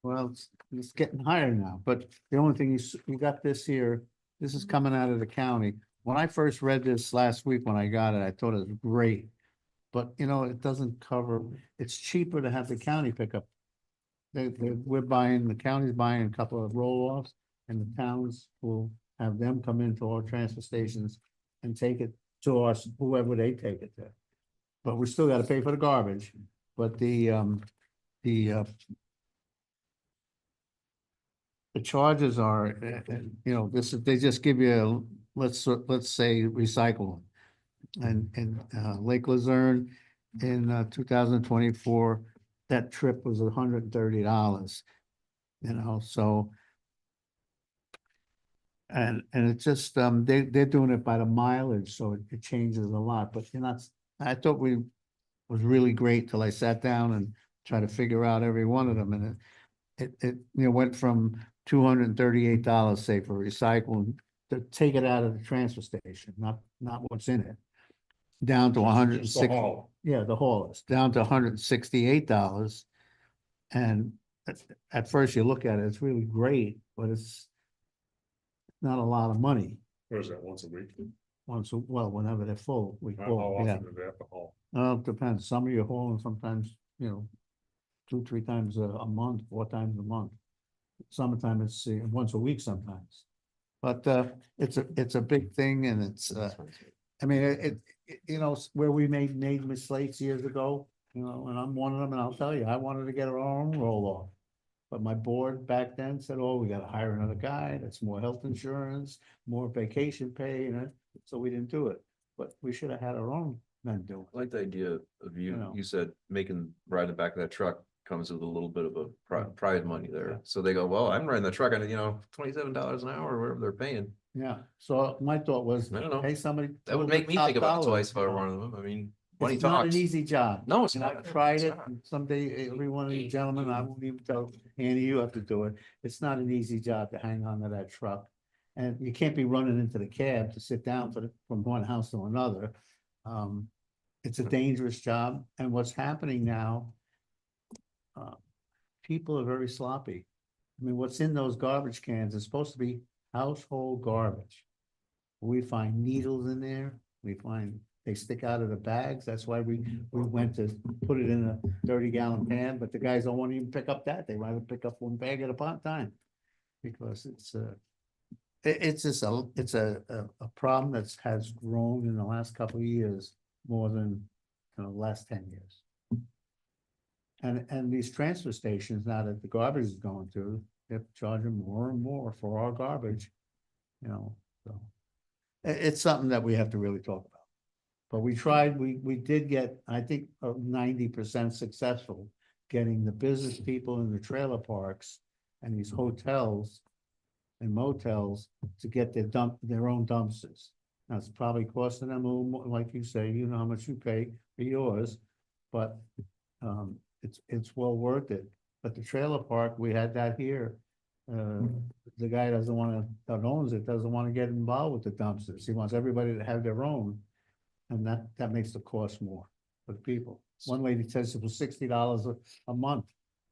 well, it's getting higher now, but the only thing you got this here, this is coming out of the county. When I first read this last week, when I got it, I thought it was great. But you know, it doesn't cover, it's cheaper to have the county pick up. The county's buying a couple of roll-offs and the towns will have them come into our transfer stations and take it to us, whoever they take it to. But we still gotta pay for the garbage, but the charges are, they just give you, let's say recycle. And Lake Luzerne in 2024, that trip was $130, so. And it's just, they're doing it by the mileage, so it changes a lot, but I thought was really great till I sat down and tried to figure out every one of them, and it went from $238, say, for recycling, to take it out of the transfer station, not what's in it, down to Just the 160. haul. Yeah, the haulers, down to $168. And at first you look at it, it's really great, but it's not a lot of money. Or is that once a week? Whenever they're full, we How haul, yeah. often do they have to haul? It depends. Some of you hauling sometimes, 2-3 times a month, 4 times a month. Summertime, it's once a week sometimes. But it's a big thing, and it's I mean, where we made mistakes years ago, and I'm one of them, and I'll tell you, I wanted to get our own roll off. But my board back then said, oh, we gotta hire another guy, that's more health insurance, more vacation pay, so we didn't do it. But we should have had our own men do it. I like the idea of You know. you said riding the back of that truck comes with a little bit of a pride money there. Yeah. So they go, well, I'm riding the truck and $27 an hour or whatever they're paying. Yeah, so my thought was, I don't know. hey, somebody. That would make me think about it twice if I were one of them. I mean, money It's not an talks. easy job. No, it's And not. I've tried It's it, not. and someday every one of you gentlemen, I won't even tell Annie, you have to do it. It's not an easy job to hang on to that truck. And you can't be running into the cab to sit down from one house to another. It's a dangerous job, and what's happening now, people are very sloppy. I mean, what's in those garbage cans is supposed to be household garbage. We find needles in there, they stick out of the bags, that's why we went to put it in a 30-gallon pan, but the guys don't want to even pick up that, they rather pick up one bag at a time. Because it's just a problem that has grown in the last couple of years more than the last 10 years. And these transfer stations, now that the garbage is going through, they're charging more and more for our garbage, so. It's something that we have to really talk about. But we tried, we did get, I think, 90% successful getting the business people in the trailer parks and these hotels and motels to get their own dumpsters. Now, it's probably costing them a little more, like you say, you know how much you pay for yours, but it's well worth it. But the trailer park, we had that here. The guy that owns it doesn't want to get involved with the dumpsters. He wants everybody to have their own. And that makes the cost more for the people. One lady says it was $60 a month.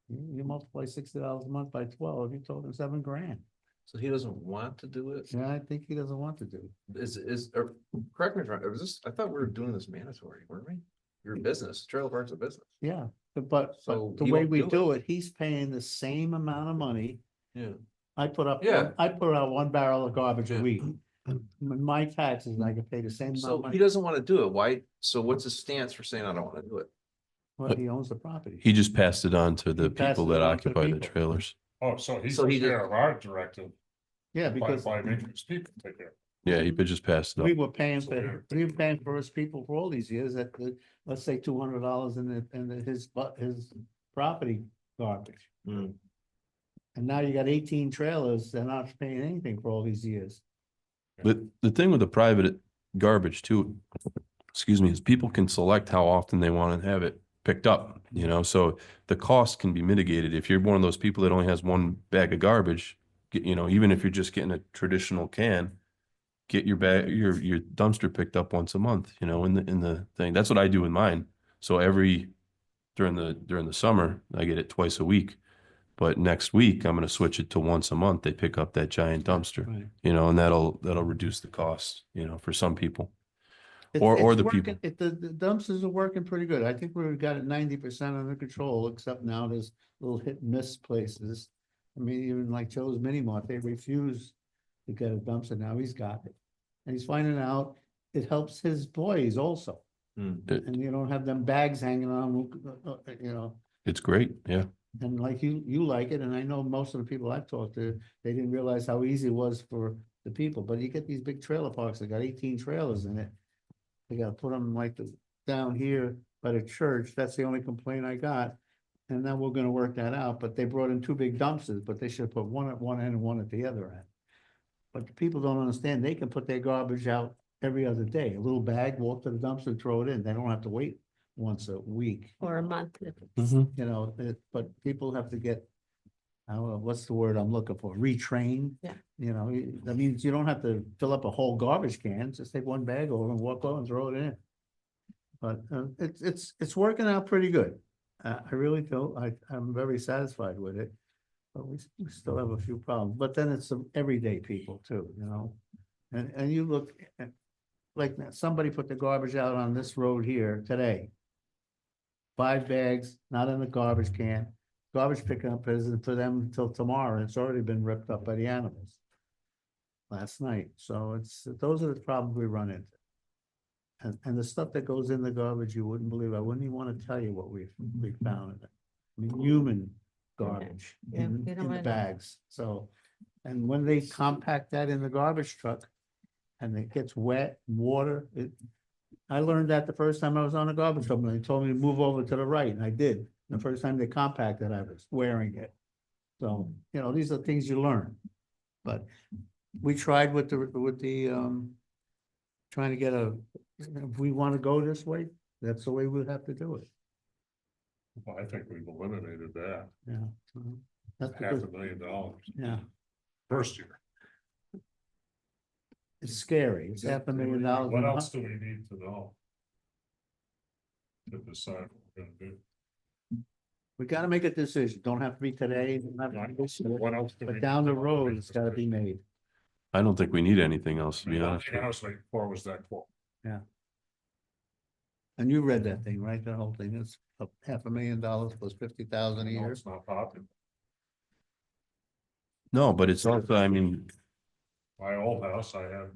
You multiply $60 a month by 12, you told him $7,000. So he doesn't want to do it? Yeah, I think he doesn't want to do it. Or correct me if I'm wrong, I thought we were doing this mandatory, weren't we? You're a business, trailer park's a business. Yeah, but So the he way won't we do do it, he's paying the same amount of money. Yeah. I put Yeah. out 1 barrel of garbage a Yeah. week. My taxes, I can pay the same amount So of he money. doesn't want to do it. Why? So what's his stance for saying, I don't want to do it? Well, he owns the property. He just passed it on to the He passed people it that on to the occupy the people. trailers. Oh, so he's So he taking did- care of our directive Yeah, by, because by making his people take care. Yeah, he just passed it we up. were paying for his people for all these years at let's say $200 in his property garbage. Hmm. And now you got 18 trailers, they're not paying anything for all these years. But the thing with the private garbage too, excuse me, is people can select how often they want to have it picked up, you know, so the cost can be mitigated. If you're one of those people that only has one bag of garbage, you know, even if you're just getting a traditional can, get your bag, your dumpster picked up once a month, you know, in the thing. That's what I do with mine. So during the summer, I get it twice a week. But next week, I'm going to switch it to once a month. They pick up that giant dumpster, Right. you know, and that'll reduce the cost, you know, for some people. It's- Or it's the working- people. The dumpsters are working pretty good. I think we've got it 90% under control, except now there's little hit and miss places. I mean, even like Joe's Mini Mart, they refuse to get a dumpster. Now he's got it. And he's finding out it helps his boys also. Hmm. And you don't have them bags hanging on, you know. It's great. Yeah. And like you like it, and I know most of the people I've talked to, they didn't realize how easy it was for the people, but you get these big trailer parks that got 18 trailers in it. They gotta put them like down here by the church, that's the only complaint I got. And then we're gonna work that out, but they brought in 2 big dumpsters, but they should put one at one end and one at the other end. But the people don't understand, they can put their garbage out every other day, a little bag, walk to the dumpster, throw it in, they don't have to wait once a week. Or a month. You know, but people have to get, I don't know, what's the word I'm looking for, retrained? Yeah. You know, that means you don't have to fill up a whole garbage can, just take one bag over and walk over and throw it in. But it's working out pretty good. I really do, I'm very satisfied with it. But we still have a few problems, but then it's some everyday people too, you know? And you look, at like somebody put the garbage out on this road here today. 5 bags, not in the garbage can. Garbage pickup isn't for them until tomorrow, and it's already been ripped up by the animals last night. So those are the problems we run into. And the stuff that goes in the garbage, you wouldn't believe. I wouldn't even want to tell you what we found in it. I mean, human garbage Yeah, in they don't the wanna know. bags. So, and when they compact that in the garbage truck and it gets wet, water, I learned that the first time I was on a garbage truck, and they told me to move over to the right, and I did. The first time they compacted, I was wearing it. So, you know, these are things you learn. But we tried with the trying to get if we want to go this way, that's the way we'll have to do it. Well, I think we've eliminated that, Yeah. So that's because, $500,000 yeah, first year. it's scary. It's $500,000. What else do we need to know? To decide what we're gonna do. We gotta make a decision. Don't have to be today. Don't have to be this year, What else do we? But down the road, it's gotta be made. I don't think we need anything else, to be honest. I was waiting for was that quote. And you read that thing, right? The whole thing is $500,000 plus 50,000 a No, year. it's not popular. No, but it's also, I mean, My old house, I had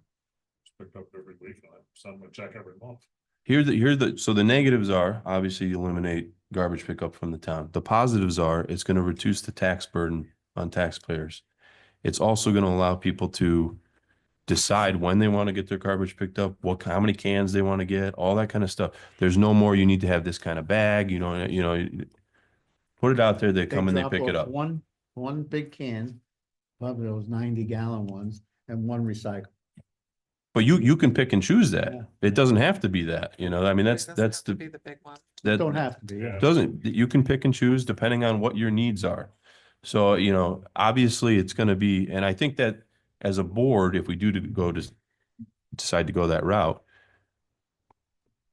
picked up every week, and I sent them a check every month. so the negatives are, obviously, you eliminate garbage pickup from the town. The positives are, it's going to reduce the tax burden on taxpayers. It's also going to allow people to decide when they want to get their garbage picked up, how many cans they want to get, all that kind of stuff. There's no more, you need to have this kind of bag, put it out there, they come and they drop pick it off up. One big can, probably those 90-gallon ones, and one recycle. But you can pick and choose that. Yeah. It doesn't have to be that, I mean, It that's, doesn't that's have to the, Be the big one. that Don't have to be, yeah. Yeah. doesn't, you can pick and choose depending on what your needs are. So, obviously it's gonna be, and I think that as a board, if we do decide to go that route,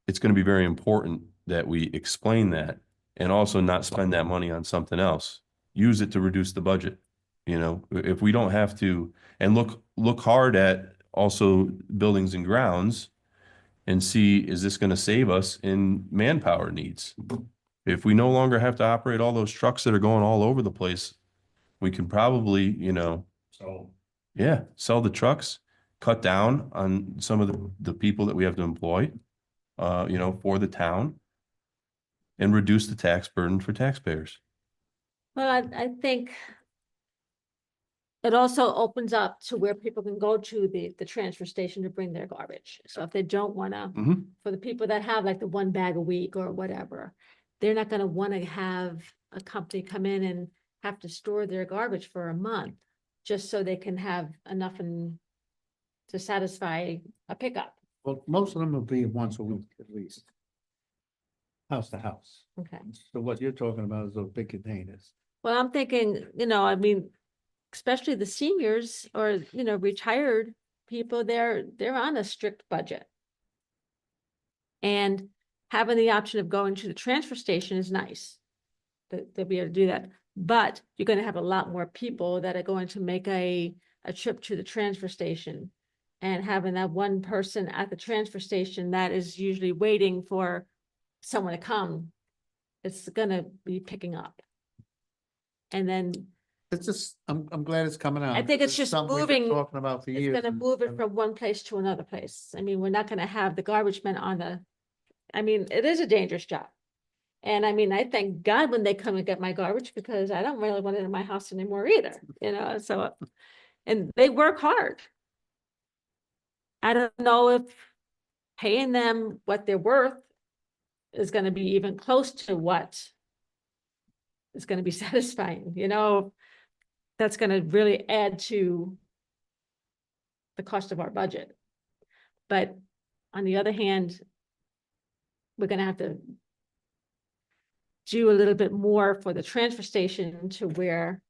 it's gonna be very important that we explain that and also not spend that money on something else. Use it to reduce the budget. If we don't have to, and look hard at also buildings and grounds and see, is this gonna save us in manpower needs? If we no longer have to operate all those trucks that are going all over the place, we can probably, So, yeah, sell the trucks, cut down on some of the people that we have to employ, for the town, and reduce the tax burden for taxpayers. Well, I think it also opens up to where people can go to the transfer station to bring their garbage. So if they don't wanna, Mhm. for the people that have like the one bag a week or whatever, they're not gonna wanna have a company come in and have to store their garbage for a month just so they can have enough to satisfy a pickup. Well, most of them will be once a week at least. House to house. Okay. So what you're talking about is those big containers. Well, I'm thinking, I mean, especially the seniors or, retired people, they're on a strict budget. And having the option of going to the transfer station is nice. They'll be able to do that. But you're gonna have a lot more people that are going to make a trip to the transfer station. And having that one person at the transfer station that is usually waiting for someone to come, it's gonna be picking up. And then It's just, I'm glad it's coming out. I think it's just something we've been moving- Talking about for it's years. gonna move it from one place to another place. I mean, we're not gonna have the garbage men it is a dangerous job. And I mean, I thank God when they come and get my garbage because I don't really want it in my house anymore either, so, and they work hard. I don't know if paying them what they're worth is gonna be even close to what is gonna be satisfying, that's gonna really add to the cost of our budget. But on the other hand, we're gonna have to do a little bit more for the transfer station to where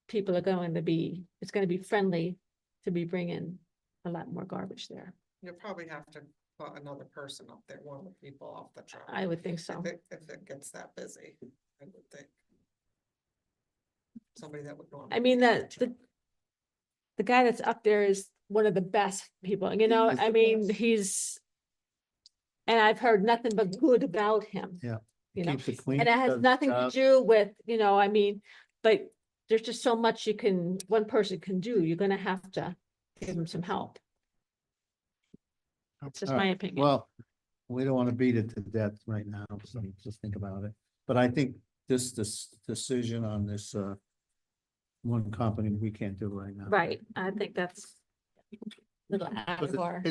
people are going to be, it's gonna be friendly to be bringing a lot more garbage there. You'll probably have to put another person up there, one of the people off the truck. I would think so. If it gets that busy, I would think. Somebody that would normally. I mean, be on the truck. the guy that's up there is one of the best people, is the I mean, best. and I've heard nothing but good about him. Yeah. You know, Keeps it clean. and it has does the nothing to job. do with, but there's just so much one person can do. You're gonna have to give him some help. It's just All my right. opinion. Well, we don't want to beat it to death right now, so just think about it. But I think this decision on this one company, we can't do right now. Right, I think that's a little out Because of our,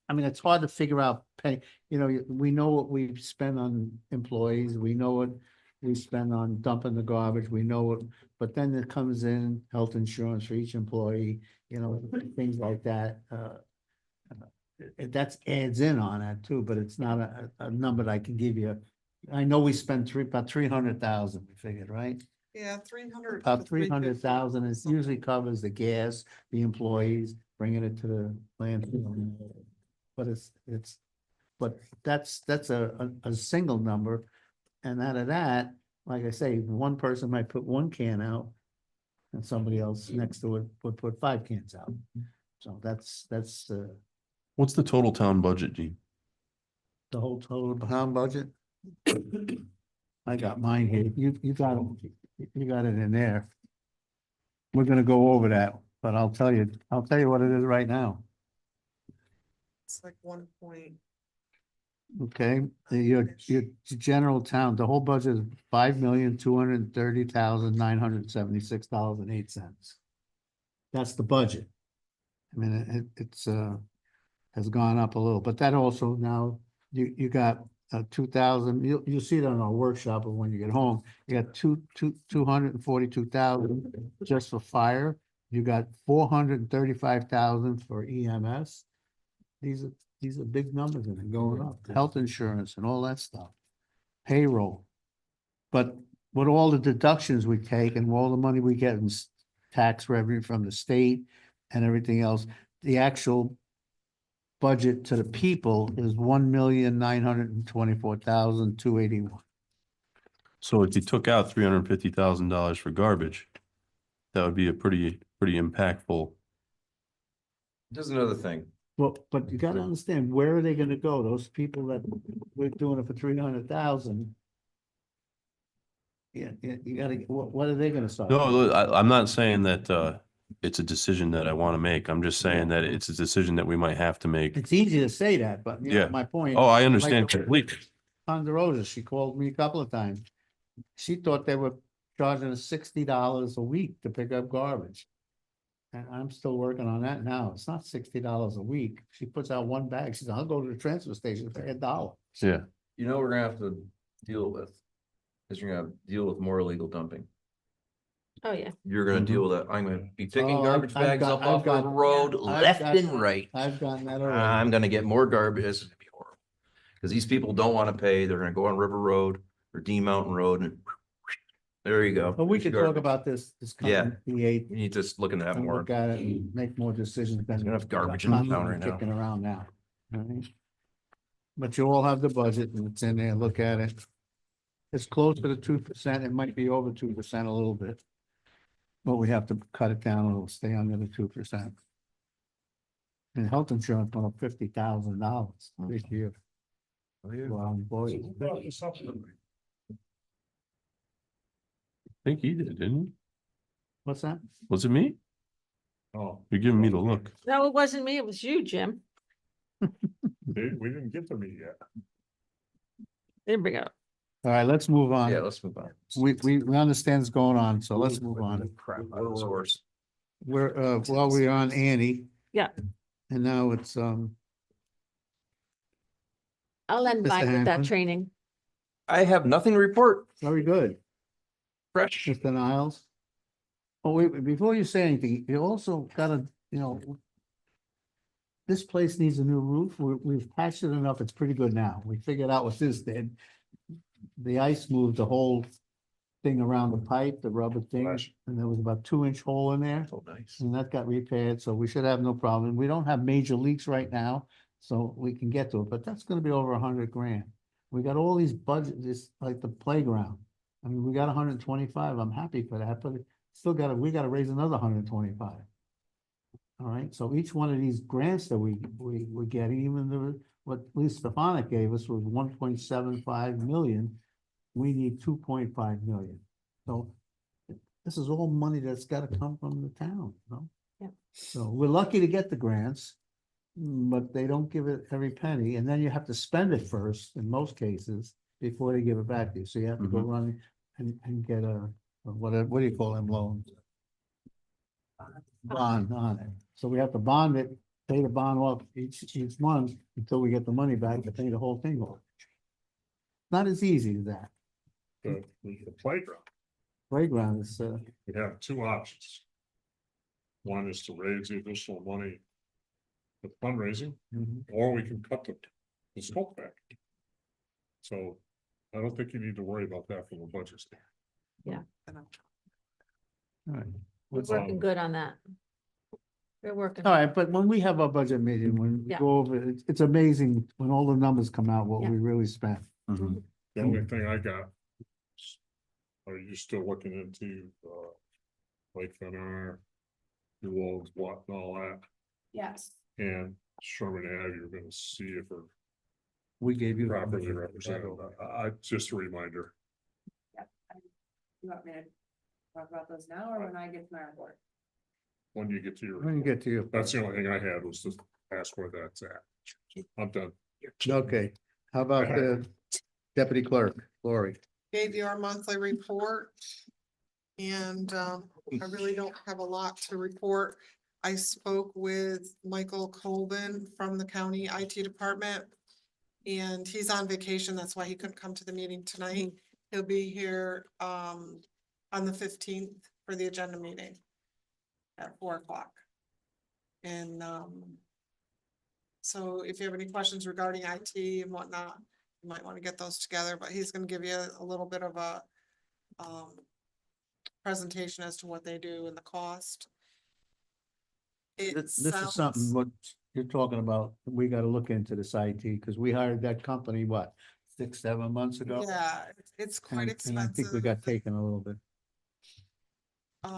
I mean, it's hard to figure out pay, we know what we spend on employees, we know what we spend on dumping the garbage, we know what, but then it comes in health insurance for each employee, things like that. That's adds in on that too, but it's not a number that I can give you. I know we spend about 300,000, we figured, right? Yeah, 300. About 300,000, it usually covers the gas, the employees, bringing it to the landfill. But but that's a single number. And out of that, like I say, one person might put one can out. And somebody else next to it would put 5 cans out. So that's What's the total town budget, Gene? the whole total pound budget. I got mine here. You got it in there. We're gonna go over that, but I'll tell you what it is right now. It's like 1 point. Okay, your general town, the whole budget is $5,230,976.08. That's the budget. I mean, it's has gone up a little, but that also now, you got 2,000, you'll see it on our workshop, but when you get home, you got 242,000 just for fire. You got 435,000 for EMS. These are big numbers and they're going up, health insurance and all that stuff. Payroll. But with all the deductions we take and all the money we get in tax revenue from the state and everything else, the actual budget to the people is 1,924,281. So if you took out $350,000 for garbage, that would be a pretty impactful. There's another thing. Well, but you gotta understand, where are they gonna go? Those people that we're doing it for 300,000. Yeah, you gotta, what are they gonna start? No, look, I'm not saying that it's a decision that I want to make. I'm just saying that it's a decision that we might have to make. It's easy to say that, but you know, Yeah. my point. Oh, I like understand completely. Ponderosa, she called me a couple of times. She thought they were charging us $60 a week to pick up garbage. And I'm still working on that now. It's not $60 a week. She puts out one bag. She says, I'll go to the transfer station, pay $1. Yeah. You know, we're gonna have to deal with, is you're gonna have to deal with more illegal dumping. Oh, yeah. You're gonna deal with that. I'm gonna be picking Oh, garbage I've bags got- up off I've of the got- road, I've left got- and right. I've gotten that already. I'm gonna get more garbage. It's gonna be horrible. Cause these people don't wanna pay. They're gonna go on River Road or D Mountain Road and there you go. But we There's could your talk garbage. about this Yeah. coming P8. You need to look into that And more. look at it and make more decisions. There's enough garbage in town right now. Kicking around now. All right? But you all have the budget and it's in there, look at it. It's close to the 2%, it might be over 2% a little bit. But we have to cut it down, it'll stay under the 2%. And health insurance went up $50,000 this year. Well, boy, I think he did, didn't he? what's that? Was it me? Oh, You're giving me the look. No, it wasn't me. It was you, Jim. we didn't get to meet yet. There we go. All right, let's move on. Yeah, let's move on. We understand what's going on, so let's move on. Crap, out of this horse. We're, well, we're on Annie. Yeah. And now it's, I'll end Mr. mine with that Hanson? training. I have nothing to report. very good, Fresh. Mr. Niles. Oh, wait, before you say anything, you also gotta, you know, this place needs a new roof. We've patched it enough. It's pretty good now. We figured out what this did. The ice moved the whole thing around the pipe, the rubber thing, Nice. and there was about 2-inch hole in there. Oh, nice. And that got repaired, so we should have no problem. We don't have major leaks right now, so we can get to it, but that's gonna be over 100 grand. We got all these budgets, this, like the playground. I mean, we got 125. I'm happy for that, but still we gotta raise another 125. All right, so each one of these grants that we're getting, even what Lee Stefanik gave us was 1.75 million. We need 2.5 million. So this is all money that's gotta come from the town, you know? Yep. So we're lucky to get the grants, but they don't give it every penny, and then you have to spend it first in most cases before they give it back to you. So you have to go run and get what do you call them loans? Bond on it. So we have to bond it, pay the bond off each month until we get the money back to pay the whole thing off. Not as easy as that. The playground, Playground is, we have two options. One is to raise the additional money with fundraising, or we can cut the scope back. So I don't think you need to worry about that from a budget standpoint. all right. We're working good on that. We're working. All right, but when we have our budget meeting, when we Yeah. go over, it's amazing when all the numbers come out, what Yeah. we really spent. The only thing I got. Are you still looking into, Lake Fenner, New Orleans, what and all that, Yes. and Sherman Ave, you're gonna see if we're We gave you. properly represented. Just a reminder, You want me to talk about those now or when I get to my report? when you get to your. When you get to your. That's the only thing I had was to ask where that's at. I'm done. Okay, how about the deputy clerk, Lori? Gave you our monthly report. And I really don't have a lot to report. I spoke with Michael Colvin from the county IT department. And he's on vacation, that's why he couldn't come to the meeting tonight. He'll be here, on the 15th for the agenda meeting at 4 o'clock. And, so if you have any questions regarding IT and whatnot, you might want to get those together, but he's gonna give you a little bit of a, presentation as to what they do and the cost. It This is something sounds, what you're talking about. We gotta look into this IT because we hired that company, what, 6, 7 months ago? yeah, it's quite And I think we expensive. got taken a little bit.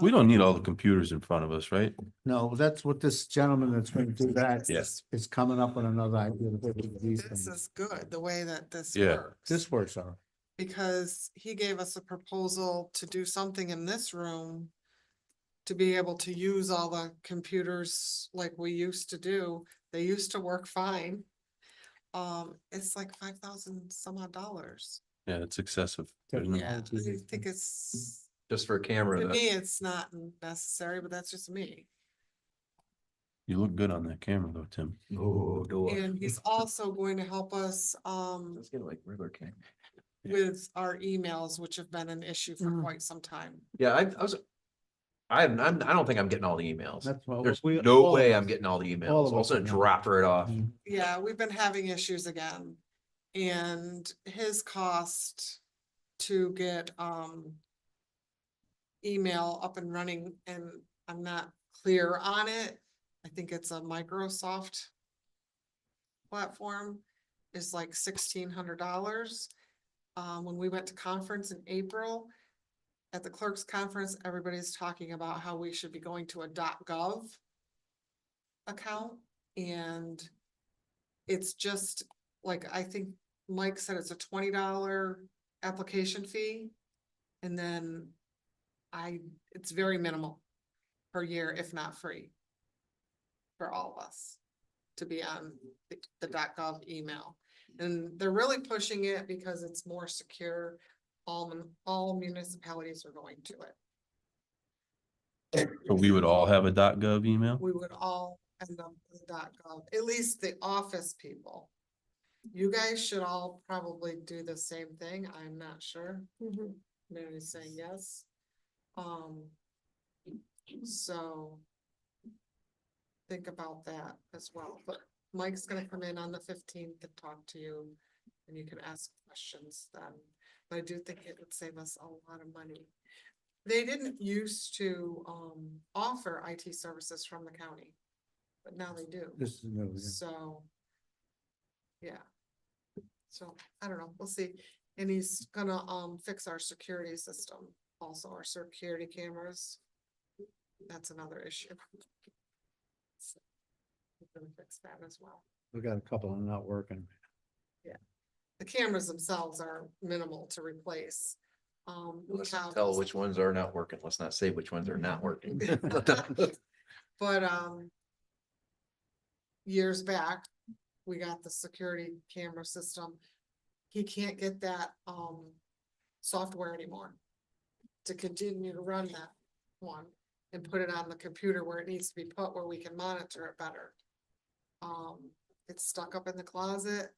We don't need all the computers in front of us, right? No, that's what this gentleman that's gonna do that Yes. is coming up with another idea. These This things. is good, the way that this Yeah. works. This works out. Because he gave us a proposal to do something in this room to be able to use all the computers like we used to do. They used to work fine. It's like 5,000 some odd dollars. Yeah, it's excessive. isn't it? Yeah, I think it's, Just for a camera. to that- me, it's not necessary, but that's just me. You look good on that camera though, Tim. Oh, door. And he's also going to help us, Let's get like regular camera. with our emails, which have been an issue for quite some time. Yeah, I don't think I'm getting all the emails. That's what There's we. no all way of I'm us- getting all the all emails. of All of a us sudden are not. dropped right off. Mm. Yeah, we've been having issues again. And his cost to get, email up and running, and I'm not clear on it. I think it's a Microsoft platform, is like $1,600. When we went to conference in April, at the clerks conference, everybody's talking about how we should be going to a .gov account, and it's just like, I think Mike said it's a $20 application fee. And then it's very minimal per year, if not free. For all of us to be on the .gov email. And they're really pushing it because it's more secure. All municipalities are going to it. So we would all have a .gov email? We would all end up with .gov, at least the office people. You guys should all probably do the same thing. I'm not sure. Mary's saying yes. So think about that as well, but Mike's gonna come in on the 15th and talk to you, and you can ask questions then. But I do think it would save us a lot of money. They didn't used to, offer IT services from the county, but now they do. This is new. Yeah. So, yeah. So, I don't know, we'll see. And he's gonna, fix our security system, also our security cameras. That's another issue. So, we're gonna fix that as well. We got a couple of them not working. The cameras themselves are minimal to replace. We Let's have- not tell which ones are not working. Let's not say which ones are not working. But, years back, we got the security camera system. He can't get that, software anymore to continue to run that one and put it on the computer where it needs to be put, where we can monitor it better. It's stuck up in the closet.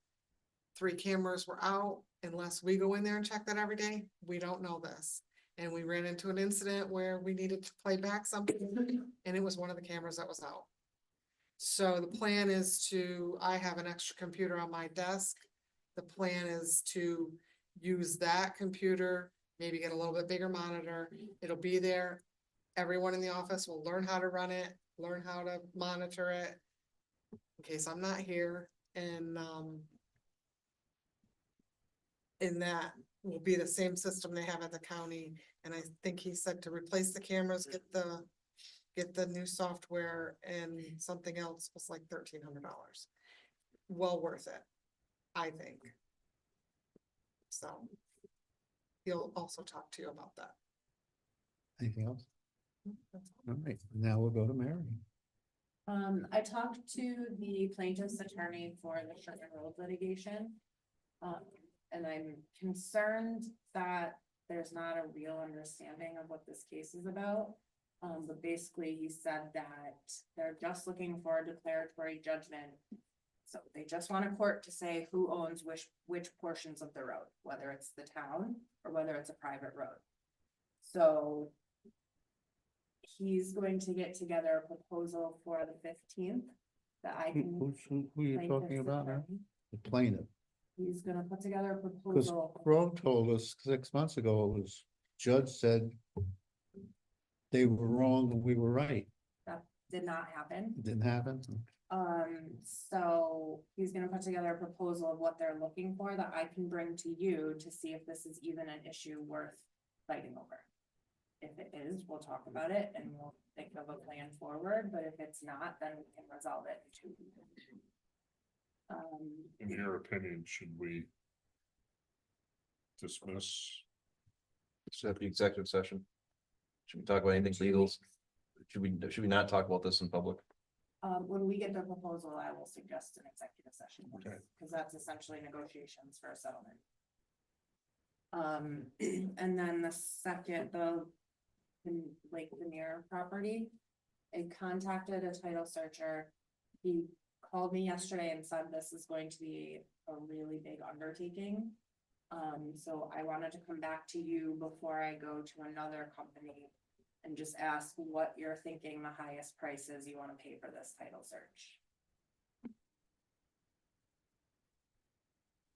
3 cameras were out. Unless we go in there and check that every day, we don't know this. And we ran into an incident where we needed to play back something, and it was one of the cameras that was out. So the plan is I have an extra computer on my desk. The plan is to use that computer, maybe get a little bit bigger monitor. It'll be there. Everyone in the office will learn how to run it, learn how to monitor it in case I'm not here. And that will be the same system they have at the county. And I think he said to replace the cameras, get the new software, and something else was like $1,300. Well worth it, I think. So he'll also talk to you about that. Anything else? That's all. All right, now we'll go to Mary. I talked to the plaintiff's attorney for the Sherman Road litigation. And I'm concerned that there's not a real understanding of what this case is about. But basically he said that they're just looking for a declaratory judgment. So they just want a court to say who owns which portions of the road, whether it's the town or whether it's a private road. So he's going to get together a proposal for the 15th that I can. Who are you talking plaintiff's about now? attorney. The plaintiff. He's gonna put together a Because proposal. Crow told us 6 months ago, it was, judge said they were wrong and we were right. That did not happen. It didn't happen. So he's gonna put together a proposal of what they're looking for that I can bring to you to see if this is even an issue worth fighting over. If it is, we'll talk about it and we'll think of a plan forward, but if it's not, then we can resolve it in 2 weeks. In your opinion, should we dismiss? Should be executive session. Should we talk about anything legals? Should we not talk about this in public? When we get the proposal, I will suggest an executive session. Okay. Because that's essentially negotiations for a settlement. And then the second, the Lake Lanier property, I contacted a title searcher. He called me yesterday and said this is going to be a really big undertaking. So I wanted to come back to you before I go to another company and just ask what you're thinking the highest price is you want to pay for this title search.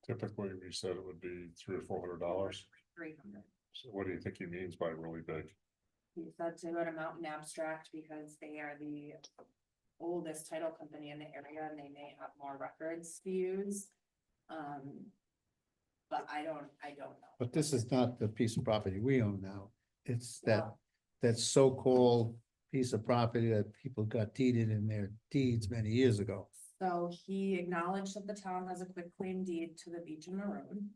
Typically, we said it would be $300 or $400. 300. So what do you think he means by really big? He said to go to Mountain Abstract because they are the oldest title company in the area and they may have more records to use. But I don't know. But this is not the piece of property we own now. It's that, Well, that so-called piece of property that people got deeded in their deeds many years ago. So he acknowledged that the town has a quitclaim deed to the beach and the road.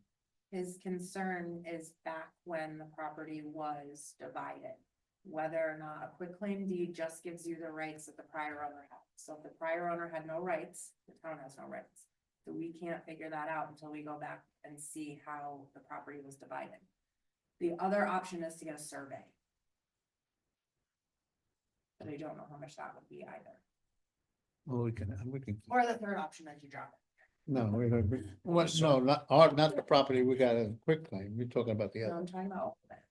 His concern is back when the property was divided. Whether or not a quitclaim deed just gives you the rights that the prior owner had. So if the prior owner had no rights, the town has no rights. So we can't figure that out until we go back and see how the property was divided. The other option is to get a survey. But I don't know how much that would be either. Well, we can, Or the third option is you drop it. no, what, no, not the property we got a quick claim. We're talking about the No, other. I'm talking about all of it.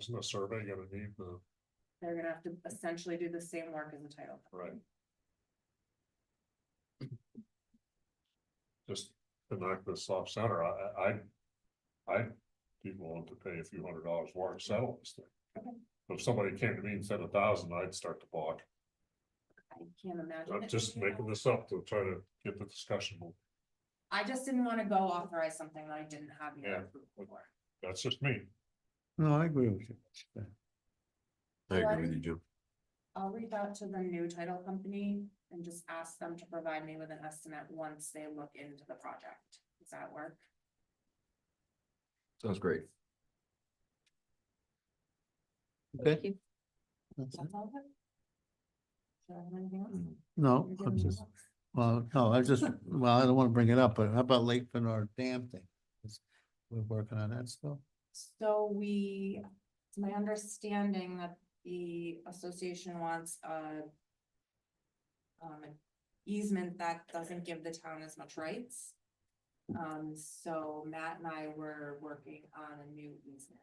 Isn't a survey gonna need the, They're gonna have to essentially do the same work as the title. right? Just to knock this off center, I'd be willing to pay a few $100s more to settle this thing. Okay. But if somebody came to me and said 1,000, I'd start to balk. I can't imagine. I'm it just being making this up to try to get the discussion moving. I just didn't wanna go authorize something that I didn't have Yeah. your approval for. That's just me. No, I agree with you. I agree with you, Jim. I'll reach out to the new title company and just ask them to provide me with an estimate once they look into the project. Does that work? Sounds great. Okay. That's all I have. Should I have anything else? No, You're I'm giving me just, looks. well, no, I just, well, I don't want to bring it up, but how about Lake Bernard Dam thing? We're working on that still. So it's my understanding that the association wants an easement that doesn't give the town as much rights. So Matt and I were working on a new easement,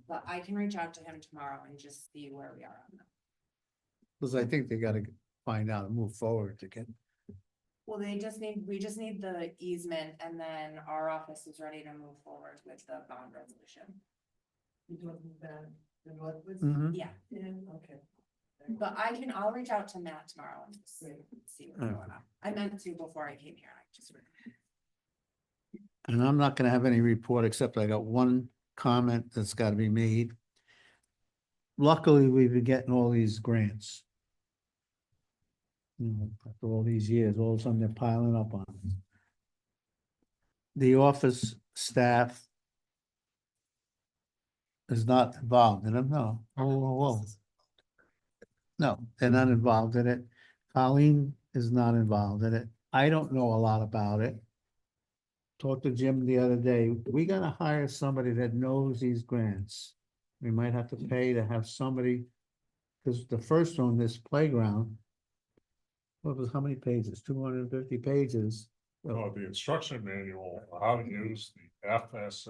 but I can reach out to him tomorrow and just see where we are on that. Because I think they gotta find out and move forward to get, Well, we just need the easement and then our office is ready to move forward with the bond resolution. Mhm. Yeah. But I'll reach out to Matt tomorrow and just see what's going on. I meant to before I came here. I just. And I'm not gonna have any report, except I got one comment that's gotta be made. Luckily, we've been getting all these grants. You know, after all these years, all of a sudden they're piling up on us. The office staff is not involved in them, no. Oh. No, they're not involved in it. Colleen is not involved in it. I don't know a lot about it. Talked to Jim the other day. We gotta hire somebody that knows these grants. We might have to pay to have somebody because the first one, this playground. What was, how many pages? 250 pages. The instruction manual, on how to use the FS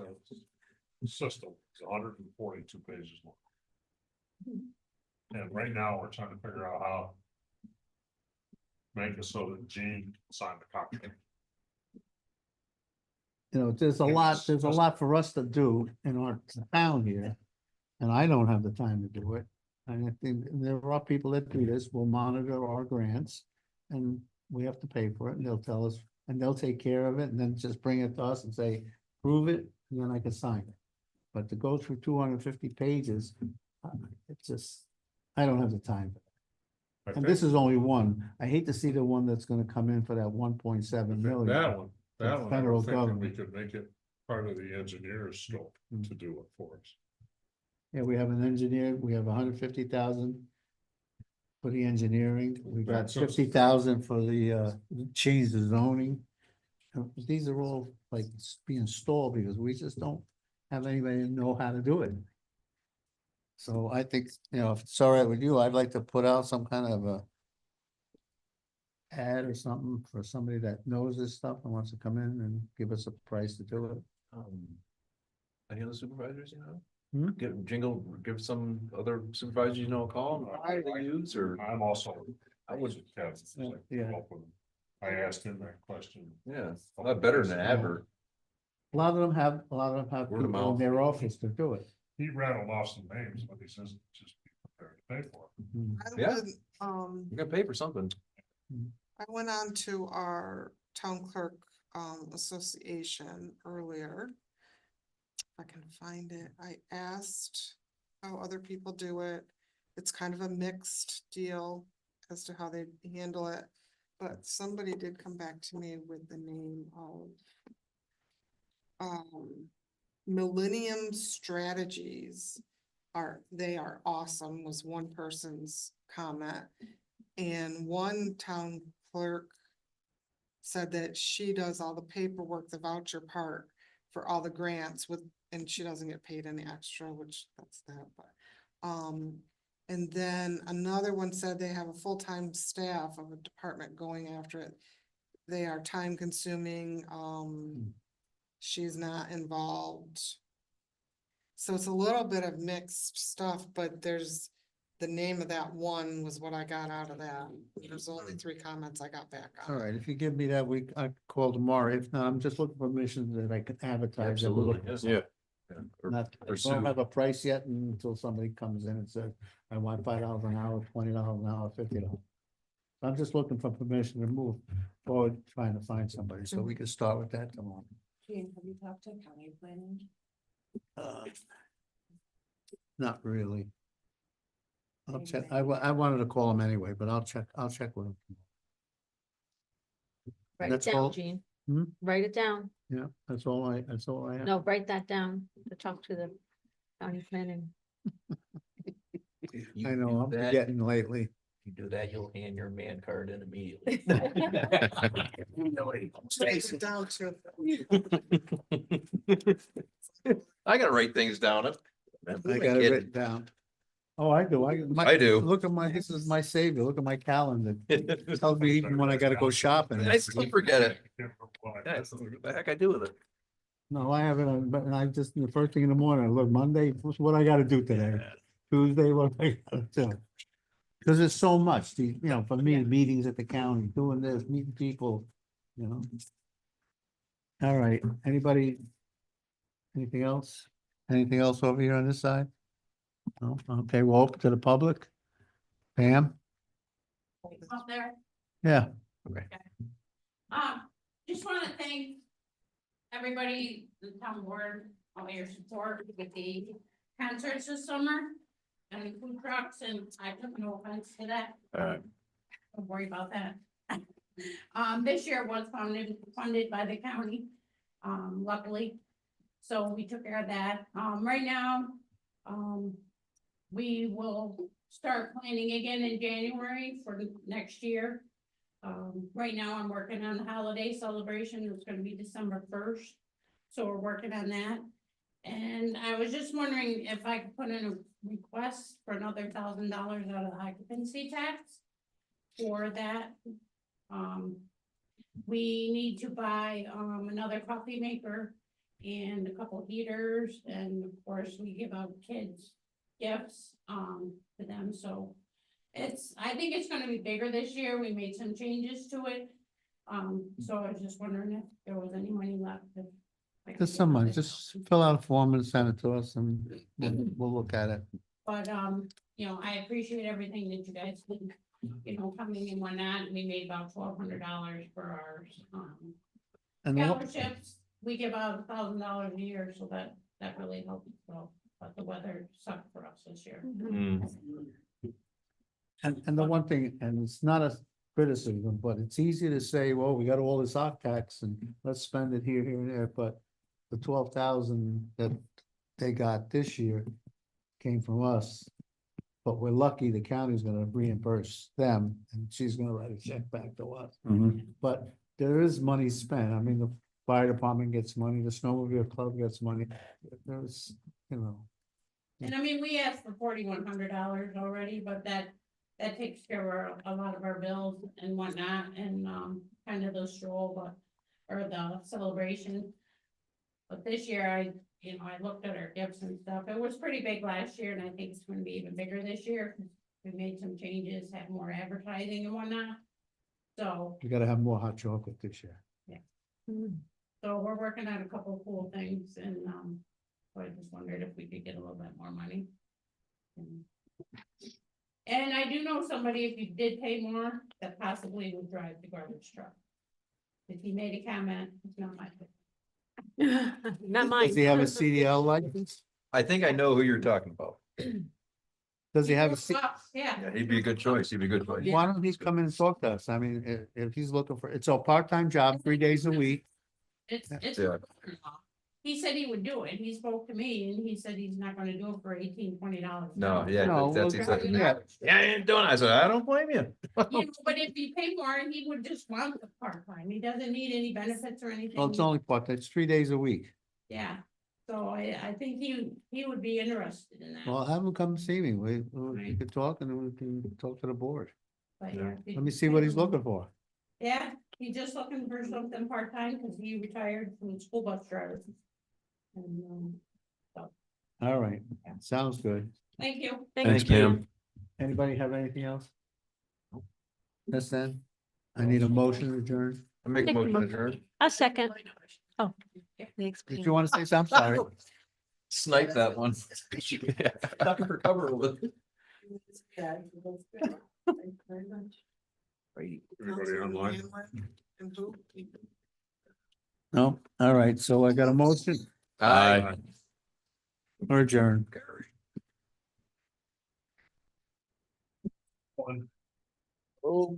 system is 142 pages long. And right now, we're trying to figure out how to make it so that Gene can sign the contract. You know, there's a lot for us to do in our town here. And I don't have the time to do it. And I think there are people that do this, will monitor our grants. And we have to pay for it, and they'll tell us, and they'll take care of it, and then just bring it to us and say, prove it, and then I can sign it. But to go through 250 pages, it's just, I don't have the time. And this is only one. I hate to see the one that's gonna come in for that 1.7 million. That one, I Federal was thinking we government. could make it part of the engineer's scope to do it for us. Yeah, we have an engineer, we have 150,000 for the engineering, we got Right, so- 50,000 for the change the zoning. These are all like being stalled because we just don't have anybody to know how to do it. So I think, you know, if it's all right with you, I'd like to put out some kind of a ad or something for somebody that knows this stuff and wants to come in and give us a price to do it. Any other supervisors, you know? Hmm? Give some other supervisors, you know, a call, or they use, or, I'm also. I would- Yeah. I asked him that question. yeah, a lot better than advert. A lot of them have Word of people in mouth. their office to do it. He rattled off some names, but he says just be prepared to pay for it. Hmm. I Yeah. would, You gotta pay for something. I went on to our town clerk association earlier. If I can find it, I asked how other people do it. It's kind of a mixed deal as to how they handle it. But somebody did come back to me with the name of Millennium Strategies. They are awesome, was one person's comment. And one town clerk said that she does all the paperwork, the voucher part for all the grants with, and she doesn't get paid any extra, which that's that, but. And then another one said they have a full-time staff of a department going after it. They are time consuming, she's not involved. So it's a little bit of mixed stuff, but there's, the name of that one was what I got out of that. There's only 3 comments I got back on. All right, if you give me that week, I call tomorrow. If not, I'm just looking for permission that I can advertise. that we're looking for. Yeah. Or Not, I pursue. don't have a price yet until somebody comes in and says, I want $5 an hour, $20 an hour, $50. I'm just looking for permission to move forward, trying to find somebody, so we can start with that tomorrow. Jane, have you talked to county planning? Not really. I'll check, I wanted to call him anyway, but I'll check with him. Write it That's down, all? Gene. Hmm? Write it down. Yeah, that's all I have. No, write that down to talk to the county planning. You I know, do I'm that- forgetting lately. You do that, you'll hand your man card in immediately. Write it down too. I gotta write things down. I got it written down. Oh, I do. I do. Look at this is my savior. Look at my calendar. It tells me even when I gotta go shopping. I still forget it. Can't remember Yeah, what what the heck I do with it? No, I haven't, but I just, the first thing in the morning, I look, Monday, what I gotta do today? Tuesday, what I gotta do? Cause there's so much, for me, meetings at the county, doing this, meeting people, All right, anybody? Anything else? Anything else over here on this side? No, okay, we'll open to the public. Pam? Up there. Yeah, Just want to thank everybody, the town board, all your support with the concerts this summer and the food trucks, and I took no offense to that. Don't worry about that. This year was funded by the county, luckily. So we took care of that. Right now, we will start planning again in January for the next year. Right now I'm working on the holiday celebration. It's gonna be December 1st. So we're working on that. And I was just wondering if I could put in a request for another $1,000 out of the occupancy tax for that. We need to buy, another coffee maker and a couple heaters, and of course, we give out kids gifts, to them, so I think it's gonna be bigger this year. We made some changes to it. So I was just wondering if there was any money left. If I could There's get some money, another just fill out a form and send it to us and we'll look at it. But, you know, I appreciate everything that you guys did, you know, coming in one night. We made about $1,200 for our, And what, scholarships. We give out $1,000 a year, so that really helps, so, but the weather sucked for us this year. Mm. and the one thing, and it's not a criticism, but it's easy to say, well, we got all this off tax and let's spend it here, here and there, but the 12,000 that they got this year came from us. But we're lucky the county's gonna reimburse them and she's gonna write a check back to us. But there is money spent. I mean, the fire department gets money, the snowmobile club gets money. There's, you know, And I mean, we asked for $4,100 already, but that takes care of a lot of our bills and whatnot, and, kind of the stroll, or the celebration. But this year, I looked at our gifts and stuff. It was pretty big last year, and I think it's gonna be even bigger this year. We made some changes, had more advertising and whatnot. So, you gotta have more hot chocolate this year. so we're working on a couple of cool things, and, so I just wondered if we could get a little bit more money. And I do know somebody, if you did pay more, that possibly would drive the garbage truck. If he made a comment, it's not my fault. Not mine. Does he have a CDL license? I think I know who you're talking about. Does he have a Well, yeah. Yeah, he'd be a good choice. He'd be a good choice. Why don't he come in and talk to us? I mean, if he's looking for, it's a part-time job, 3 days a week. It's Yeah. my brother-in-law. He said he would do it. He spoke to me and he said he's not gonna do it for $18-20. No, yeah, No, that's well, exactly. yeah. Yeah, I ain't doing it. I said, I don't blame you. You know, but if he paid more, he would just want the part-time. He doesn't need any benefits or anything. Well, it's only part-time, it's 3 days a week. Yeah, so I think he would be interested in that. Well, have him come see me. We Right. could talk and then we can talk to the board. But Yeah. yeah, Let me see what he's looking for. Yeah, he's just looking for something part-time because he retired from school bus drivers. And, All right, sounds good. thank you. Thanks, Pam. Anybody have anything else? That's then, I need a motion to adjourn. I make a motion to adjourn. A second. Oh. Did you want to say something? I'm sorry. Snipe that one. Ducking for cover with it. Everybody online? And who? No, all right, so I got a motion Aye. or adjourn. One. Oh,